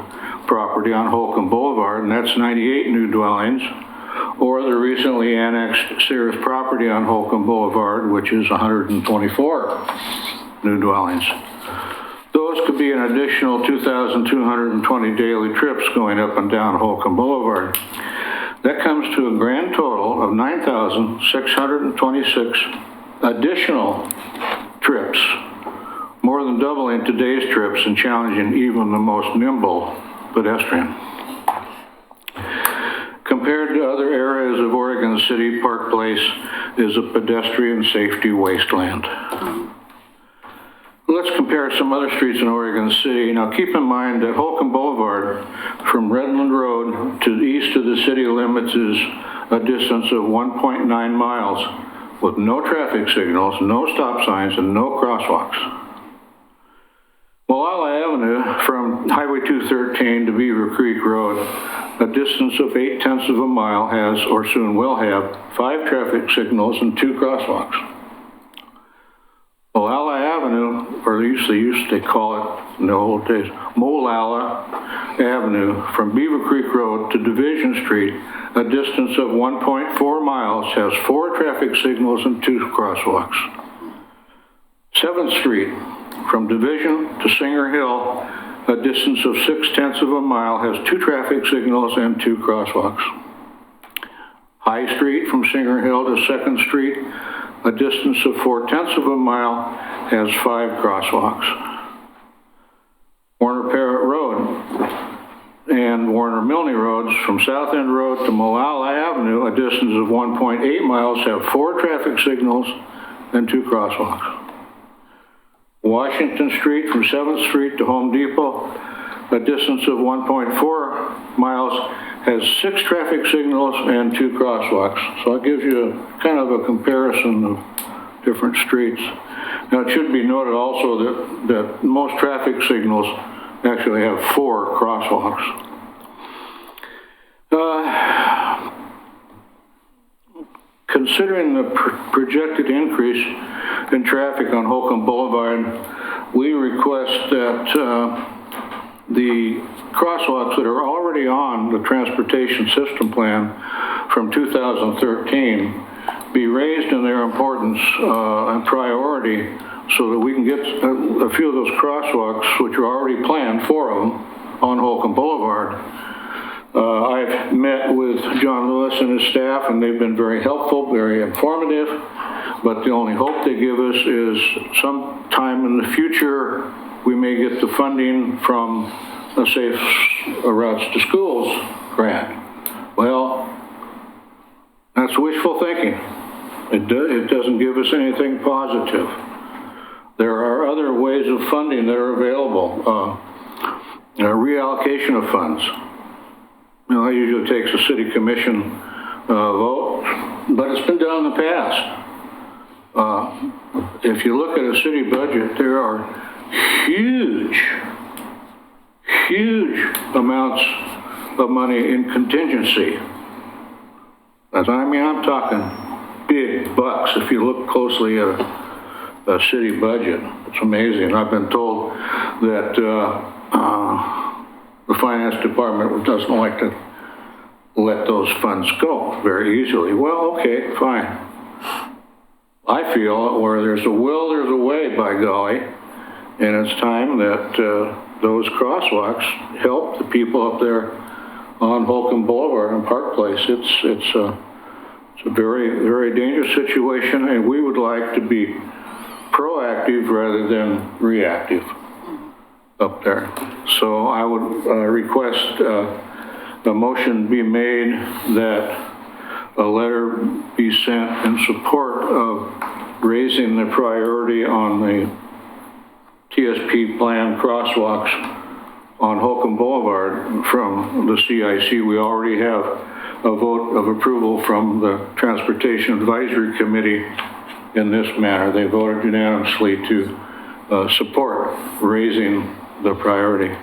property on Holcomb Boulevard, and that's 98 new dwellings, or the recently annexed Sears property on Holcomb Boulevard, which is 124 new dwellings. Those could be an additional 2,220 daily trips going up and down Holcomb Boulevard. That comes to a grand total of 9,626 additional trips, more than doubling today's trips and challenging even the most nimble pedestrian. Compared to other areas of Oregon City, Park Place is a pedestrian safety wasteland. Let's compare some other streets in Oregon City. Now keep in mind that Holcomb Boulevard from Redland Road to the east of the city limits is a distance of 1.9 miles with no traffic signals, no stop signs, and no crosswalks. Molalla Avenue from Highway 213 to Beaver Creek Road, a distance of 0.8 of a mile, has, or soon will have, 5 traffic signals and 2 crosswalks. Molalla Avenue, or they call it in the old days, Molalla Avenue from Beaver Creek Road to Division Street, a distance of 1.4 miles, has 4 traffic signals and 2 crosswalks. 7th Street from Division to Singer Hill, a distance of 0.6 of a mile, has 2 traffic signals and 2 crosswalks. High Street from Singer Hill to 2nd Street, a distance of 0.4 of a mile, has 5 crosswalks. Warner Parrott Road and Warner Milne Roads from South End Road to Molalla Avenue, a distance of 1.8 miles, have 4 traffic signals and 2 crosswalks. Washington Street from 7th Street to Home Depot, a distance of 1.4 miles, has 6 traffic signals and 2 crosswalks. So that gives you kind of a comparison of different streets. Now it should be noted also that most traffic signals actually have 4 crosswalks. Considering the projected increase in traffic on Holcomb Boulevard, we request that the crosswalks that are already on the transportation system plan from 2013 be raised in their importance and priority so that we can get a few of those crosswalks, which are already planned, 4 of them, on Holcomb Boulevard, I've met with John Lewis and his staff, and they've been very helpful, very informative, but the only hope they give us is sometime in the future, we may get the funding from a Safe Routes to Schools grant. Well, that's wishful thinking. It doesn't give us anything positive. There are other ways of funding that are available. Reallocation of funds. You know, that usually takes a city commission vote, but it's been done in the past. If you look at a city budget, there are huge amounts of money in contingency. I'm talking big bucks if you look closely at a city budget. It's amazing. I've been told that the finance department doesn't like to let those funds go very easily. Well, okay, fine. I feel where there's a will, there's a way, by golly, and it's time that those crosswalks help the people up there on Holcomb Boulevard and Park Place. It's a very, very dangerous situation, and we would like to be proactive rather than reactive up there. So I would request a motion be made that a letter be sent in support of raising the priority on the TSP plan crosswalks on Holcomb Boulevard from the CIC. We already have a vote of approval from the Transportation Advisory Committee in this manner. They voted unanimously to support raising the priority.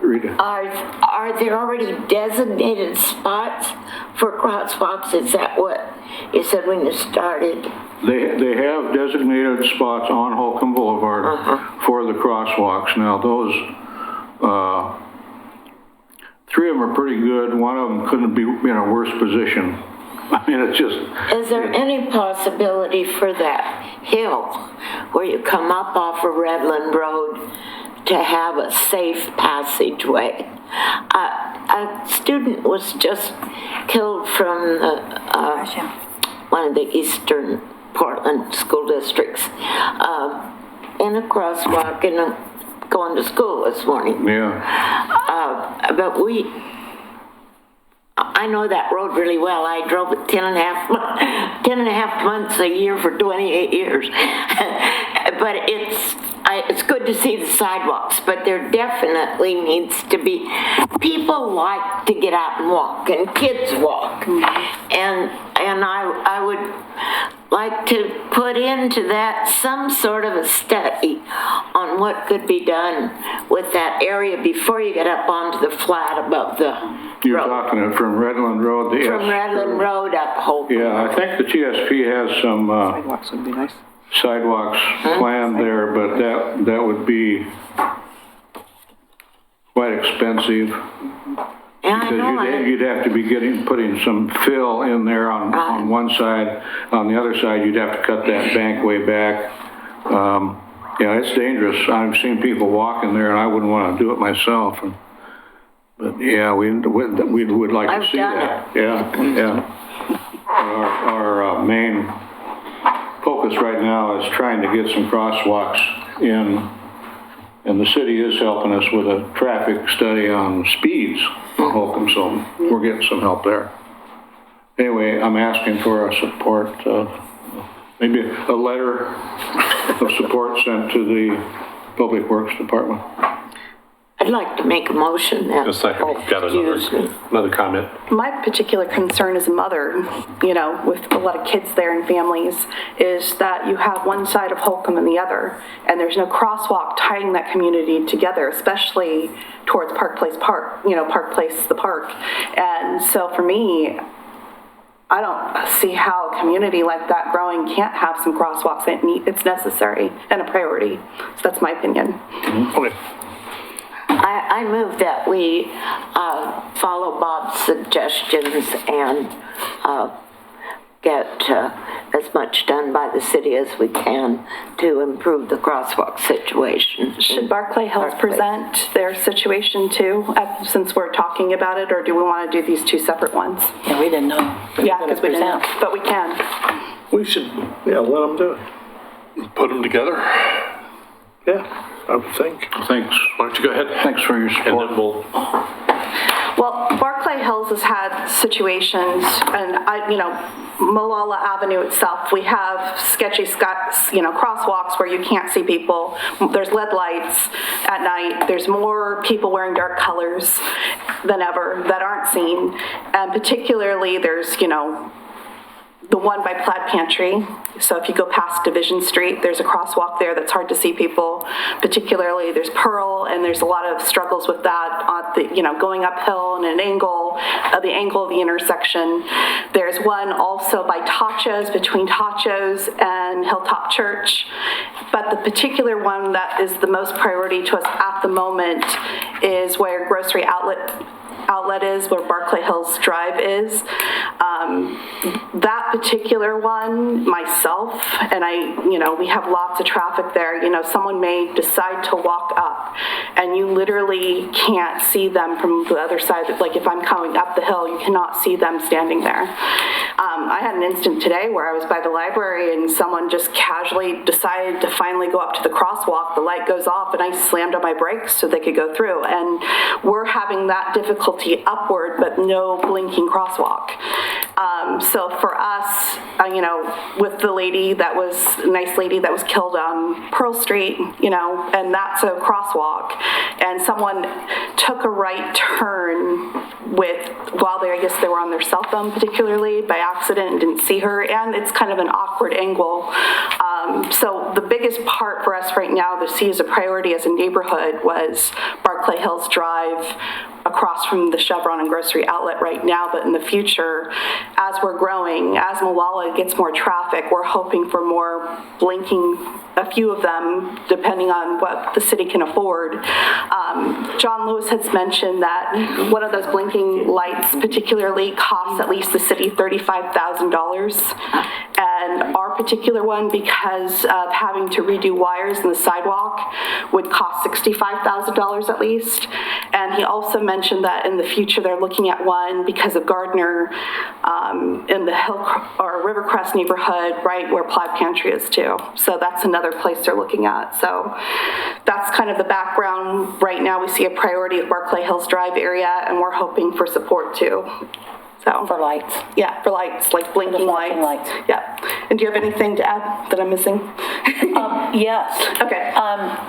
Rita. Are there already designated spots for crosswalks? Is that what you said when you started? They have designated spots on Holcomb Boulevard for the crosswalks. Now those, three of them are pretty good. One of them couldn't be in a worse position. I mean, it's just... Is there any possibility for that hill where you come up off of Redland Road to have a safe passageway? A student was just killed from one of the eastern Portland school districts in a crosswalk going to school this morning. Yeah. But I know that road really well. I drove it 10 and a half months a year for 28 years. But it's good to see the sidewalks, but there definitely needs to be, people like to get out and walk, and kids walk. And I would like to put into that some sort of a study on what could be done with that area before you get up onto the flat above the You're road. talking it from Redland Road. From Redland Road up Holcomb. Yeah, I think the TSP has some Sidewalks would be nice. sidewalks planned there, but that would be quite expensive. Yeah, I know. Because you'd have to be putting some fill in there on one side. On the other side, you'd have to cut that bank way back. Yeah, it's dangerous. I've seen people walking there, and I wouldn't want to do it myself. But yeah, we would like to see that. Yeah. Our main focus right now is trying to get some crosswalks in, and the city is helping us with a traffic study on speeds on Holcomb, so we're getting some help there. Anyway, I'm asking for a support, maybe a letter of support sent to the Public Works Department. I'd like to make a motion that. Just a second, got another comment. My particular concern as a mother, with a lot of kids there and families, is that you have one side of Holcomb and the other, and there's no crosswalk tying that community together, especially towards Park Place Park, Park Place, the park. And so for me, I don't see how a community like that growing can't have some crosswalks. It's necessary and a priority. So that's my opinion. Okay. I move that we follow Bob's suggestions and get as much done by the city as we can to improve the crosswalk situation. Should Barclay Hills present their situation too, since we're talking about it, or do we want to do these two separate ones? Yeah, we didn't know. Yeah, because we didn't, but we can. We should, yeah, let them do it. Put them together? Yeah, I would think. Thanks. Why don't you go ahead? Thanks for your And support. then we'll, Well, Barclay Hills has had situations, and Malala Avenue itself, we have sketchy, crosswalks where you can't see people. There's LED lights at night. There's more people wearing dark colors than ever that aren't seen. And particularly, there's, the one by Plaid Pantry. So if you go past Division Street, there's a crosswalk there that's hard to see people. Particularly, there's Pearl, and there's a lot of struggles with that, going uphill and an angle, the angle of the intersection. There's one also by Tachos, between Tachos and Hilltop Church. But the particular one that is the most priority to us at the moment is where Grocery Outlet is, where Barclay Hills Drive is. That particular one, myself, and we have lots of traffic there. Someone may decide to walk up, and you literally can't see them from the other side. Like if I'm coming up the hill, you cannot see them standing there. I had an instant today where I was by the library, and someone just casually decided to finally go up to the crosswalk. The light goes off, and I slammed on my brakes so they could go through. And we're having that difficulty upward, but no blinking crosswalk. So for us, with the nice lady that was killed on Pearl Street, and that's a crosswalk, and someone took a right turn while I guess they were on their cell phone particularly by accident and didn't see her, and it's kind of an awkward angle. So the biggest part for us right now to see as a priority as a neighborhood was Barclay Hills Drive, across from the Chevron and Grocery Outlet right now, but in the future, as we're growing, as Malala gets more traffic, we're hoping for more blinking, a few of them, depending on what the city can afford. John Lewis has mentioned that one of those blinking lights particularly costs at least the city $35,000. And our particular one, because of having to redo wires in the sidewalk, would cost $65,000 at least. And he also mentioned that in the future they're looking at one because of Gardner in the Rivercrest neighborhood, right where Plaid Pantry is too. So that's another place they're looking at. So that's kind of the background. Right now we see a priority of Barclay Hills Drive area, and we're hoping for support too. So For lights. Yeah, for lights, like blinking lights. Yeah. And do you have anything to add that I'm missing? Yes. Okay.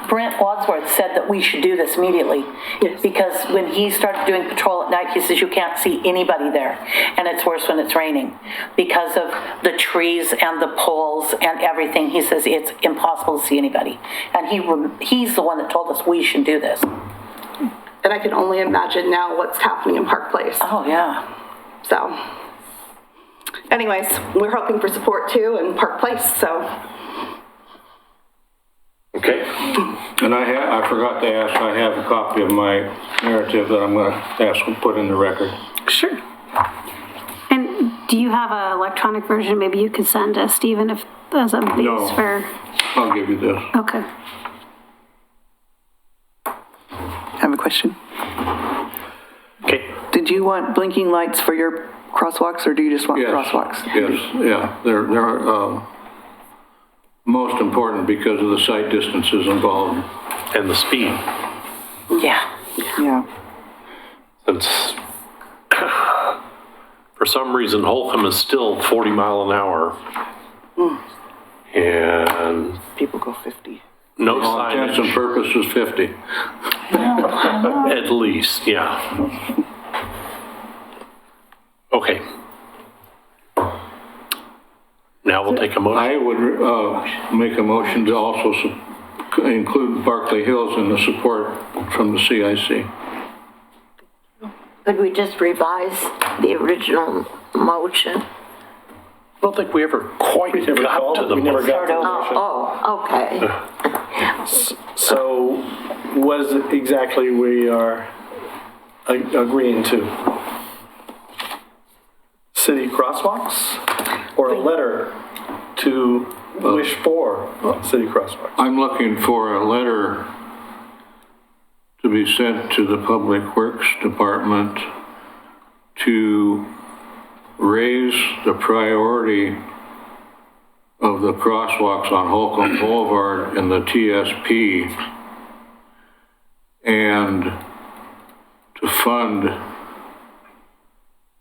Brent Wadsworth said that we should do this immediately. Yes. Because when he started doing patrol at night, he says you can't see anybody there. And it's worse when it's raining because of the trees and the poles and everything. He says it's impossible to see anybody. And he's the one that told us we should do this. And I can only imagine now what's happening in Park Place. Oh, yeah. So, anyways, we're hoping for support too in Park Place, so. okay. And I forgot to ask, I have a copy of my narrative that I'm going to ask to put in the record. Sure. And do you have an electronic version maybe you could send to Stephen as a base No. for? I'll give you this. Okay. I have a question. Okay. Did you want blinking lights for your crosswalks, or do you just want Yes. crosswalks? Yes, yeah, they're most important because of the sight distances involved. And the speed. Yeah. Yeah. Since for some reason Holcomb is still 40 mile an hour. And People go 50. no For all intents and signage, purposes, 50. at least, yeah. Okay. Now we'll take a motion. I would make a motion to also include Barclay Hills in the support from the CIC. Could we just revise the original motion? I don't think we ever quite got to the motion. Okay. So what is it exactly we are agreeing to? City crosswalks? or a letter to wish for city crosswalks? I'm looking for a letter to be sent to the Public Works Department to raise the priority of the crosswalks on Holcomb Boulevard and the TSP, and to fund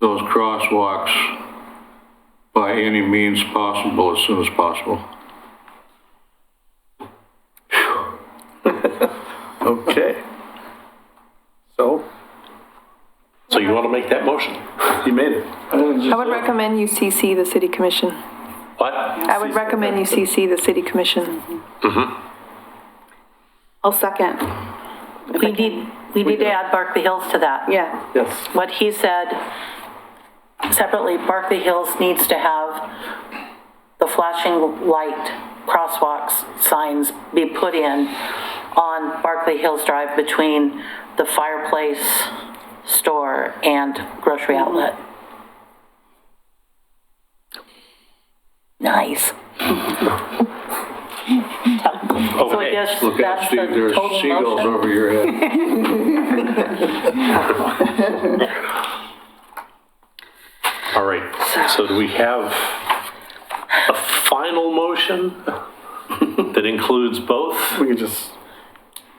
those crosswalks by any means possible as soon as possible. Okay. So, So you want to make that motion? you made it. I would recommend you CC the city commission. What? I would recommend you CC the city commission. I'll second. We need to add Barkley Hills to that. Yeah. Yes. What he said separately, Barkley Hills needs to have the flashing light crosswalks signs be put in on Barkley Hills Drive between the fireplace store and grocery outlet. Nice. So I guess Look out, that's Steve, the there's total seagulls motion. over your head. All right, so do we have a final motion that includes both We could just,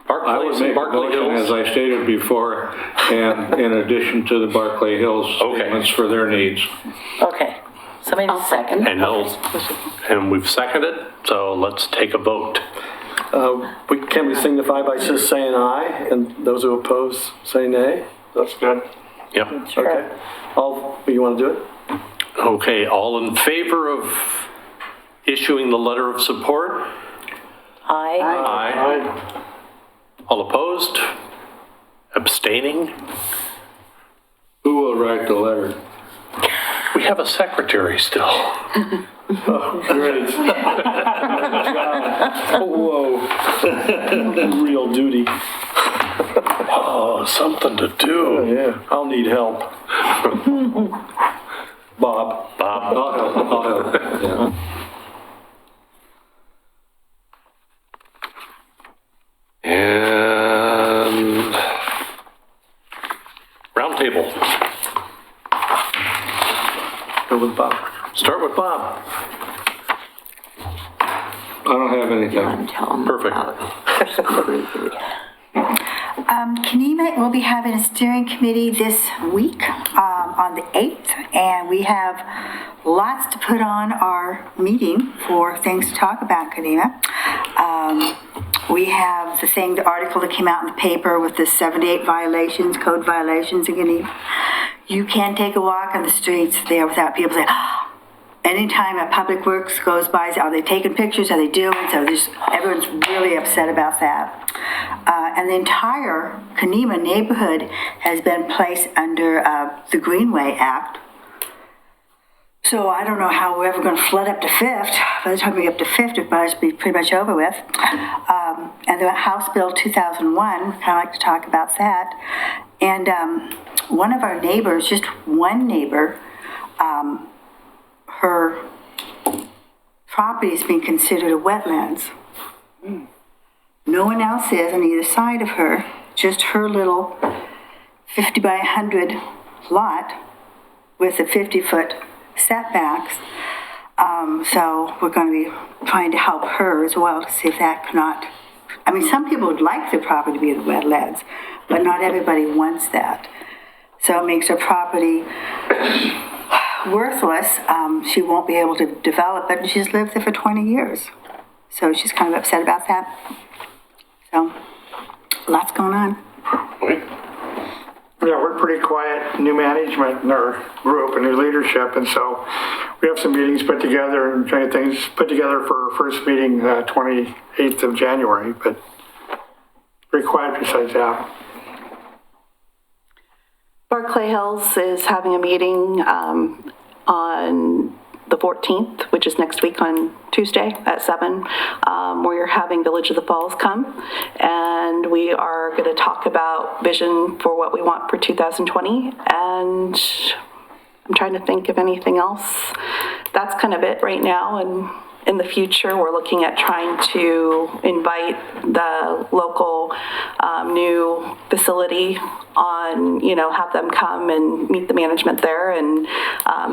Bark I Place would and make a Barkley motion, as Hills? I stated before, and in addition to the Barclay Hills Okay. statements for their needs. Okay, somebody second. And we've seconded, so let's take a vote. can we signify by just saying aye, and those who oppose say nay? That's good. Yep. Okay. You want to do it? Okay, all in favor of issuing the letter of support? Aye. Aye. All opposed? Abstaining? Who will write the letter? We have a secretary still. Great. Whoa. Real duty. Oh, something to do. Yeah, I'll need help. Bob. I'll help. Yeah. And roundtable. Go with Bob. Start with Bob. I don't have anything. Perfect. Kenema will be having a steering committee this week on the 8th, and we have lots to put on our meeting for things to talk about Kenema. We have the article that came out in the paper with the 78 violations, code violations in Kenema. You can't take a walk on the streets there without people saying, anytime a Public Works goes by, are they taking pictures, are they doing? So everyone's really upset about that. And the entire Kenema neighborhood has been placed under the Greenway Act. So I don't know how we're ever going to flood up to Fifth. By the time we get up to Fifth, it must be pretty much over with. And the House Bill 2001, kind of like to talk about that. And one of our neighbors, just one neighbor, her property is being considered a wetlands. No one else is on either side of her, just her little 50 by 100 lot with the 50-foot setbacks. So we're going to be trying to help her as well to see if that cannot, some people would like their property to be in the wetlands, but not everybody wants that. So it makes her property worthless. She won't be able to develop it, and she's lived there for 20 years. So she's kind of upset about that. So, lots going on. Yeah, we're pretty quiet, new management in our group and new leadership, and so we have some meetings put together and trying things put together for our first meeting, 28th of January, but pretty quiet besides that. Barclay Hills is having a meeting on the 14th, which is next week on Tuesday at 7, where you're having Village of the Falls come. And we are going to talk about vision for what we want for 2020 and I'm trying to think of anything else. That's kind of it right now, and in the future, we're looking at trying to invite the local new facility on, have them come and meet the management there and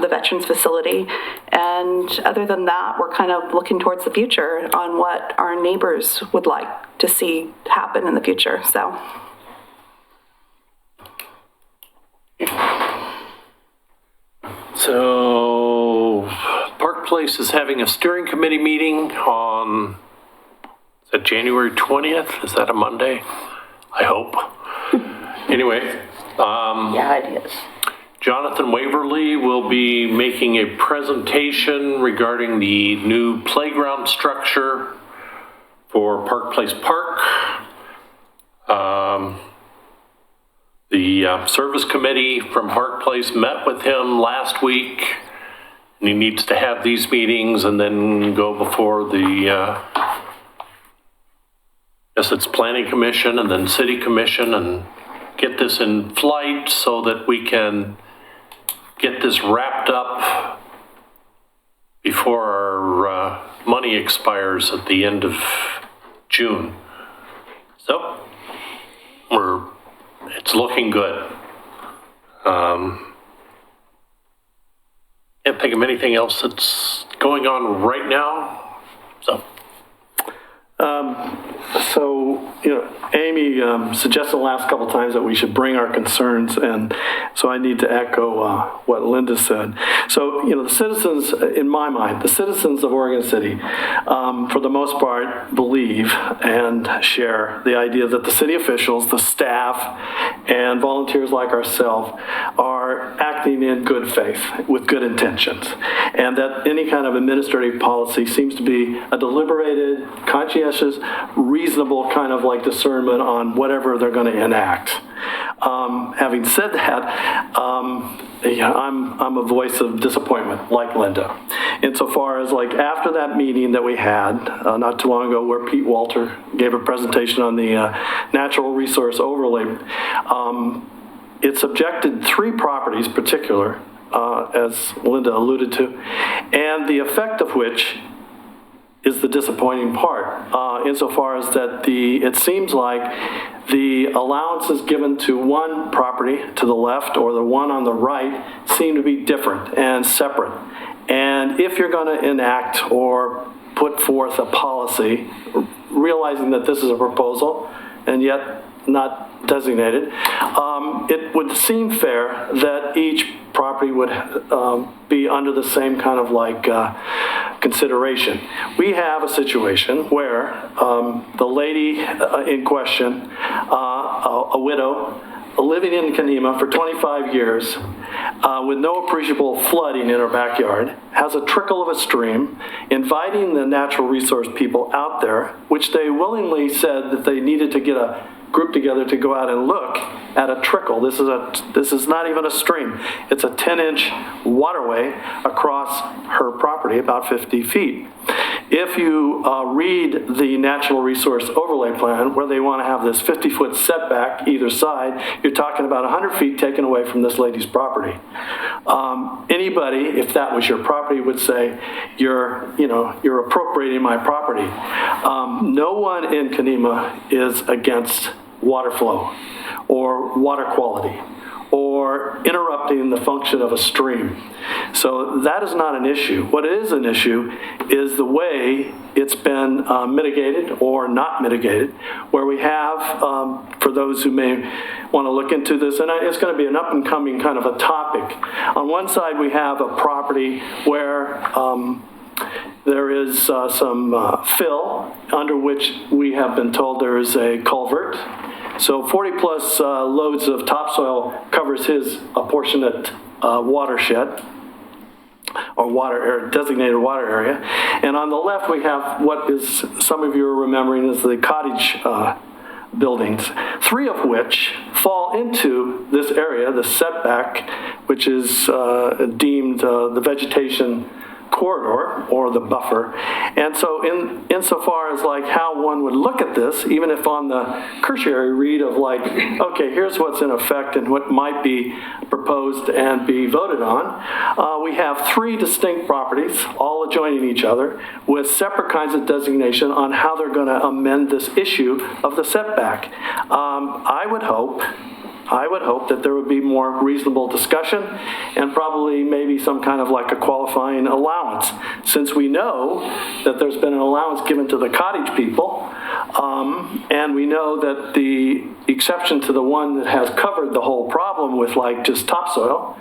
the veterans facility. And other than that, we're kind of looking towards the future on what our neighbors would like to see happen in the future, so. So, Park Place is having a steering committee meeting on, is that January 20th? Is that a Monday? I hope. Anyway. Yeah, it is. Jonathan Waverly will be making a presentation regarding the new playground structure for Park Place Park. The service committee from Park Place met with him last week, and he needs to have these meetings and then go before the, guess it's Planning Commission and then City Commission and get this in flight so that we can get this wrapped up before our money expires at the end of June. So, it's looking good. Can't think of anything else that's going on right now. So, Amy suggested the last couple times that we should bring our concerns, and so I need to echo what Linda said. So, the citizens, in my mind, the citizens of Oregon City, for the most part, believe and share the idea that the city officials, the staff, and volunteers like ourselves are acting in good faith with good intentions, and that any kind of administrative policy seems to be a deliberated, conscientious, reasonable kind of like discernment on whatever they're going to enact. Having said that, I'm a voice of disappointment, like Linda, insofar as like after that meeting that we had not too long ago, where Pete Walter gave a presentation on the natural resource overlay. It subjected 3 properties, particular, as Linda alluded to, and the effect of which is the disappointing part, insofar as that it seems like the allowances given to one property to the left or the one on the right seem to be different and separate. And if you're going to enact or put forth a policy, realizing that this is a proposal and yet not designated, it would seem fair that each property would be under the same kind of like consideration. We have a situation where the lady in question, a widow, living in Kenema for 25 years with no appreciable flooding in her backyard, has a trickle of a stream, inviting the natural resource people out there, which they willingly said that they needed to get a group together to go out and look at a trickle. This is not even a stream. It's a 10-inch waterway across her property, about 50 feet. If you read the Natural Resource Overlay Plan, where they want to have this 50-foot setback either side, you're talking about 100 feet taken away from this lady's property. Anybody, if that was your property, would say, you're appropriating my property. No one in Kenema is against water flow or water quality or interrupting the function of a stream. So that is not an issue. What is an issue is the way it's been mitigated or not mitigated, where we have, for those who may want to look into this, and it's going to be an up-and-coming kind of a topic. On one side, we have a property where there is some fill, under which we have been told there is a culvert. So 40-plus loads of topsoil covers his apportionate watershed, or designated water area. And on the left, we have what is, some of you are remembering, is the cottage buildings, 3 of which fall into this area, the setback, which is deemed the vegetation corridor or the buffer. And so insofar as like how one would look at this, even if on the cursory read of like, okay, here's what's in effect and what might be proposed and be voted on, we have 3 distinct properties, all adjoining each other, with separate kinds of designation on how they're going to amend this issue of the setback. I would hope that there would be more reasonable discussion and probably maybe some kind of like a qualifying allowance, since we know that there's been an allowance given to the cottage people, and we know that the exception to the one that has covered the whole problem with like just topsoil,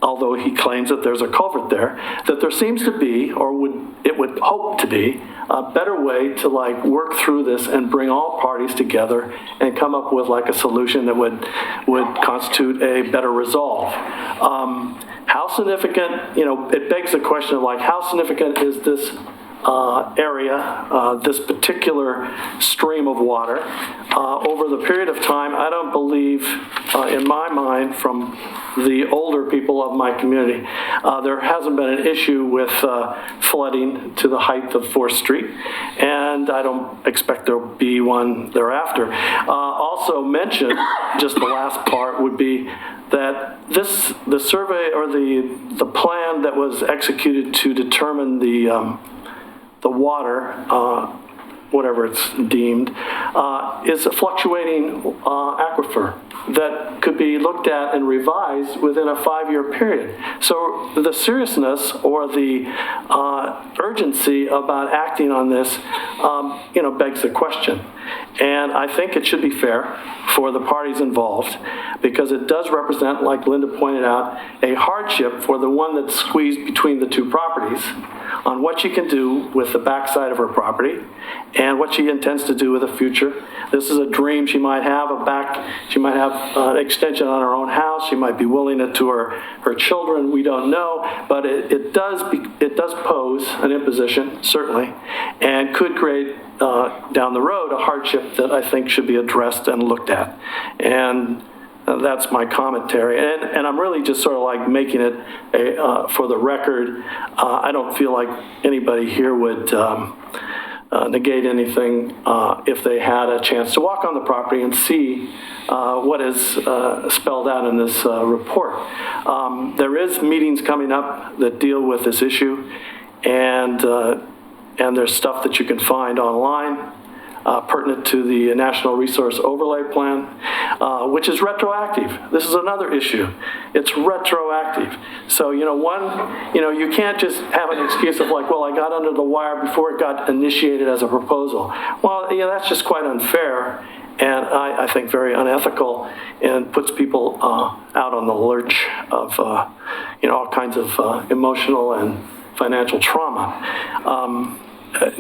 although he claims that there's a culvert there, that there seems to be, or it would hope to be, a better way to like work through this and bring all parties together and come up with like a solution that would constitute a better resolve. How significant, it begs the question of like, how significant is this area, this particular stream of water, over the period of time? I don't believe, in my mind, from the older people of my community, there hasn't been an issue with flooding to the height of 4th Street, and I don't expect there'll be one thereafter. Also mentioned, just the last part would be that the survey or the plan that was executed to determine the water, whatever it's deemed, is a fluctuating aquifer that could be looked at and revised within a 5-year period. So the seriousness or the urgency about acting on this, begs the question. And I think it should be fair for the parties involved, because it does represent, like Linda pointed out, a hardship for the one that's squeezed between the 2 properties on what she can do with the backside of her property and what she intends to do with the future. This is a dream she might have, she might have an extension on her own house, she might be willing it to her children, we don't know, but it does pose an imposition, certainly, and could create down the road a hardship that I think should be addressed and looked at. And that's my commentary. And I'm really just sort of like making it for the record. I don't feel like anybody here would negate anything if they had a chance to walk on the property and see what is spelled out in this report. There is meetings coming up that deal with this issue, and there's stuff that you can find online pertinent to the National Resource Overlay Plan, which is retroactive. This is another issue. It's retroactive. So, you can't just have an excuse of like, well, I got under the wire before it got initiated as a proposal. Well, that's just quite unfair, and I think very unethical, and puts people out on the lurch of, all kinds of emotional and financial trauma.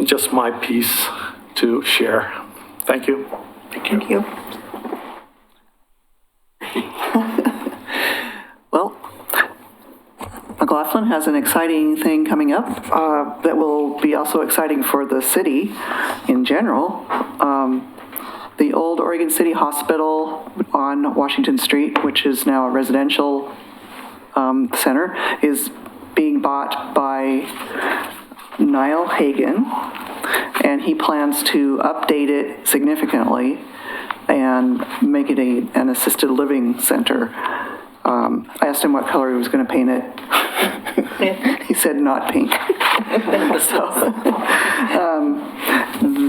Just my piece to share. Thank you. Thank you. Well, McLaughlin has an exciting thing coming up that will be also exciting for the city in general. The old Oregon City Hospital on Washington Street, which is now a residential center, is being bought by Niall Hagan, and he plans to update it significantly and make it an assisted living center. I asked him what color he was going to paint it. He said not pink. So,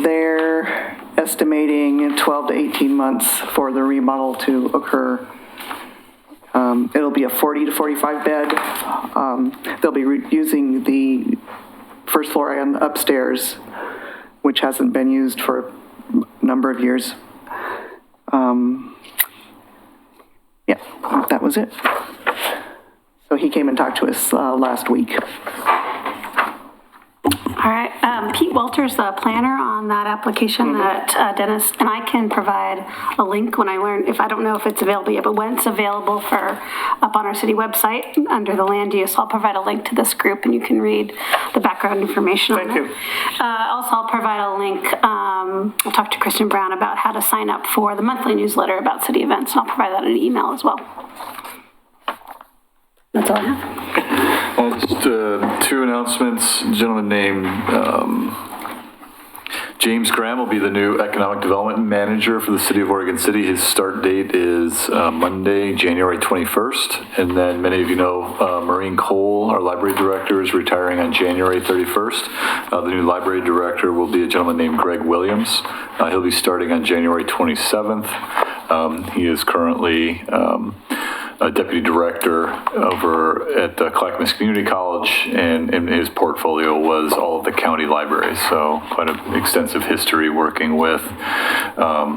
they're estimating 12 to 18 months for the remodel to occur. It'll be a 40 to 45 bed. They'll be using the first floor and upstairs, which hasn't been used for a number of years. That was it. So he came and talked to us last week. All right, Pete Walters, the planner on that application that Dennis, and I can provide a link when I learn, if I don't know if it's available yet, but when it's available up on our city website under the land use, I'll provide a link to this group and you can read the background information on it. Thank you. Also, I'll provide a link, I'll talk to Kristen Brown about how to sign up for the monthly newsletter about city events, and I'll provide that in an email as well. That's all I have. Two announcements. A gentleman named James Graham will be the new Economic Development Manager for the City of Oregon City. His start date is Monday, January 21st. And then many of you know Maureen Cole, our Library Director, is retiring on January 31st. The new Library Director will be a gentleman named Greg Williams. He'll be starting on January 27th. He is currently a Deputy Director over at Clackamas Community College, and in his portfolio was all of the county libraries, so quite an extensive history working with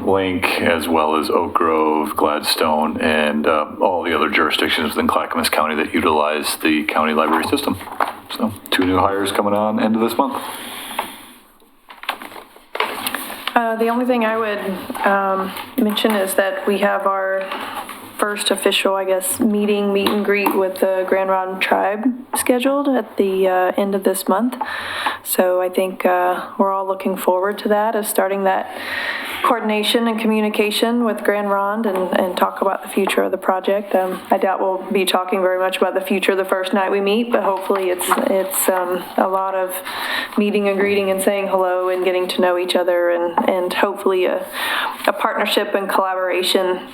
Link, as well as Oak Grove, Gladstone, and all the other jurisdictions within Clackamas County that utilize the county library system. So 2 new hires coming on end of this month. The only thing I would mention is that we have our first official, I guess, meet and greet with the Grand Ronde Tribe scheduled at the end of this month. So I think we're all looking forward to that, of starting that coordination and communication with Grand Ronde and talk about the future of the project. I doubt we'll be talking very much about the future the first night we meet, but hopefully it's a lot of meeting and greeting and saying hello and getting to know each other, and hopefully a partnership and collaboration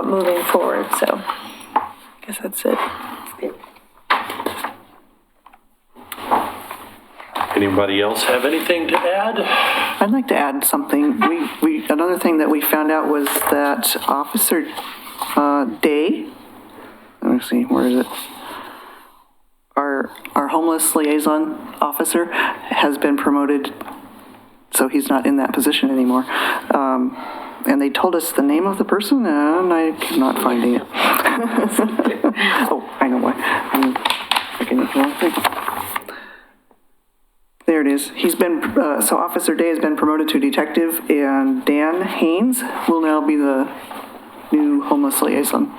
moving forward. So I guess that's it. Anybody else have anything to add? I'd like to add something. Another thing that we found out was that Officer Day, let me see, where is it? Our homeless liaison officer has been promoted, so he's not in that position anymore. And they told us the name of the person, and I'm not finding it. Oh, I know why. I'm looking at the wrong thing. There it is. He's been, so Officer Day has been promoted to detective, and Dan Haynes will now be the new homeless liaison.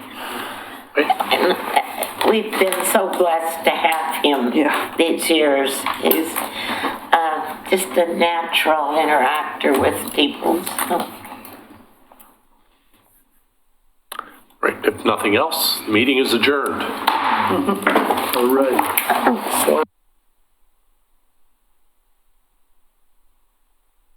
And we've been so blessed to have him these years. He's just a natural interactor with people. So. Right, if nothing else, the meeting is adjourned. All right.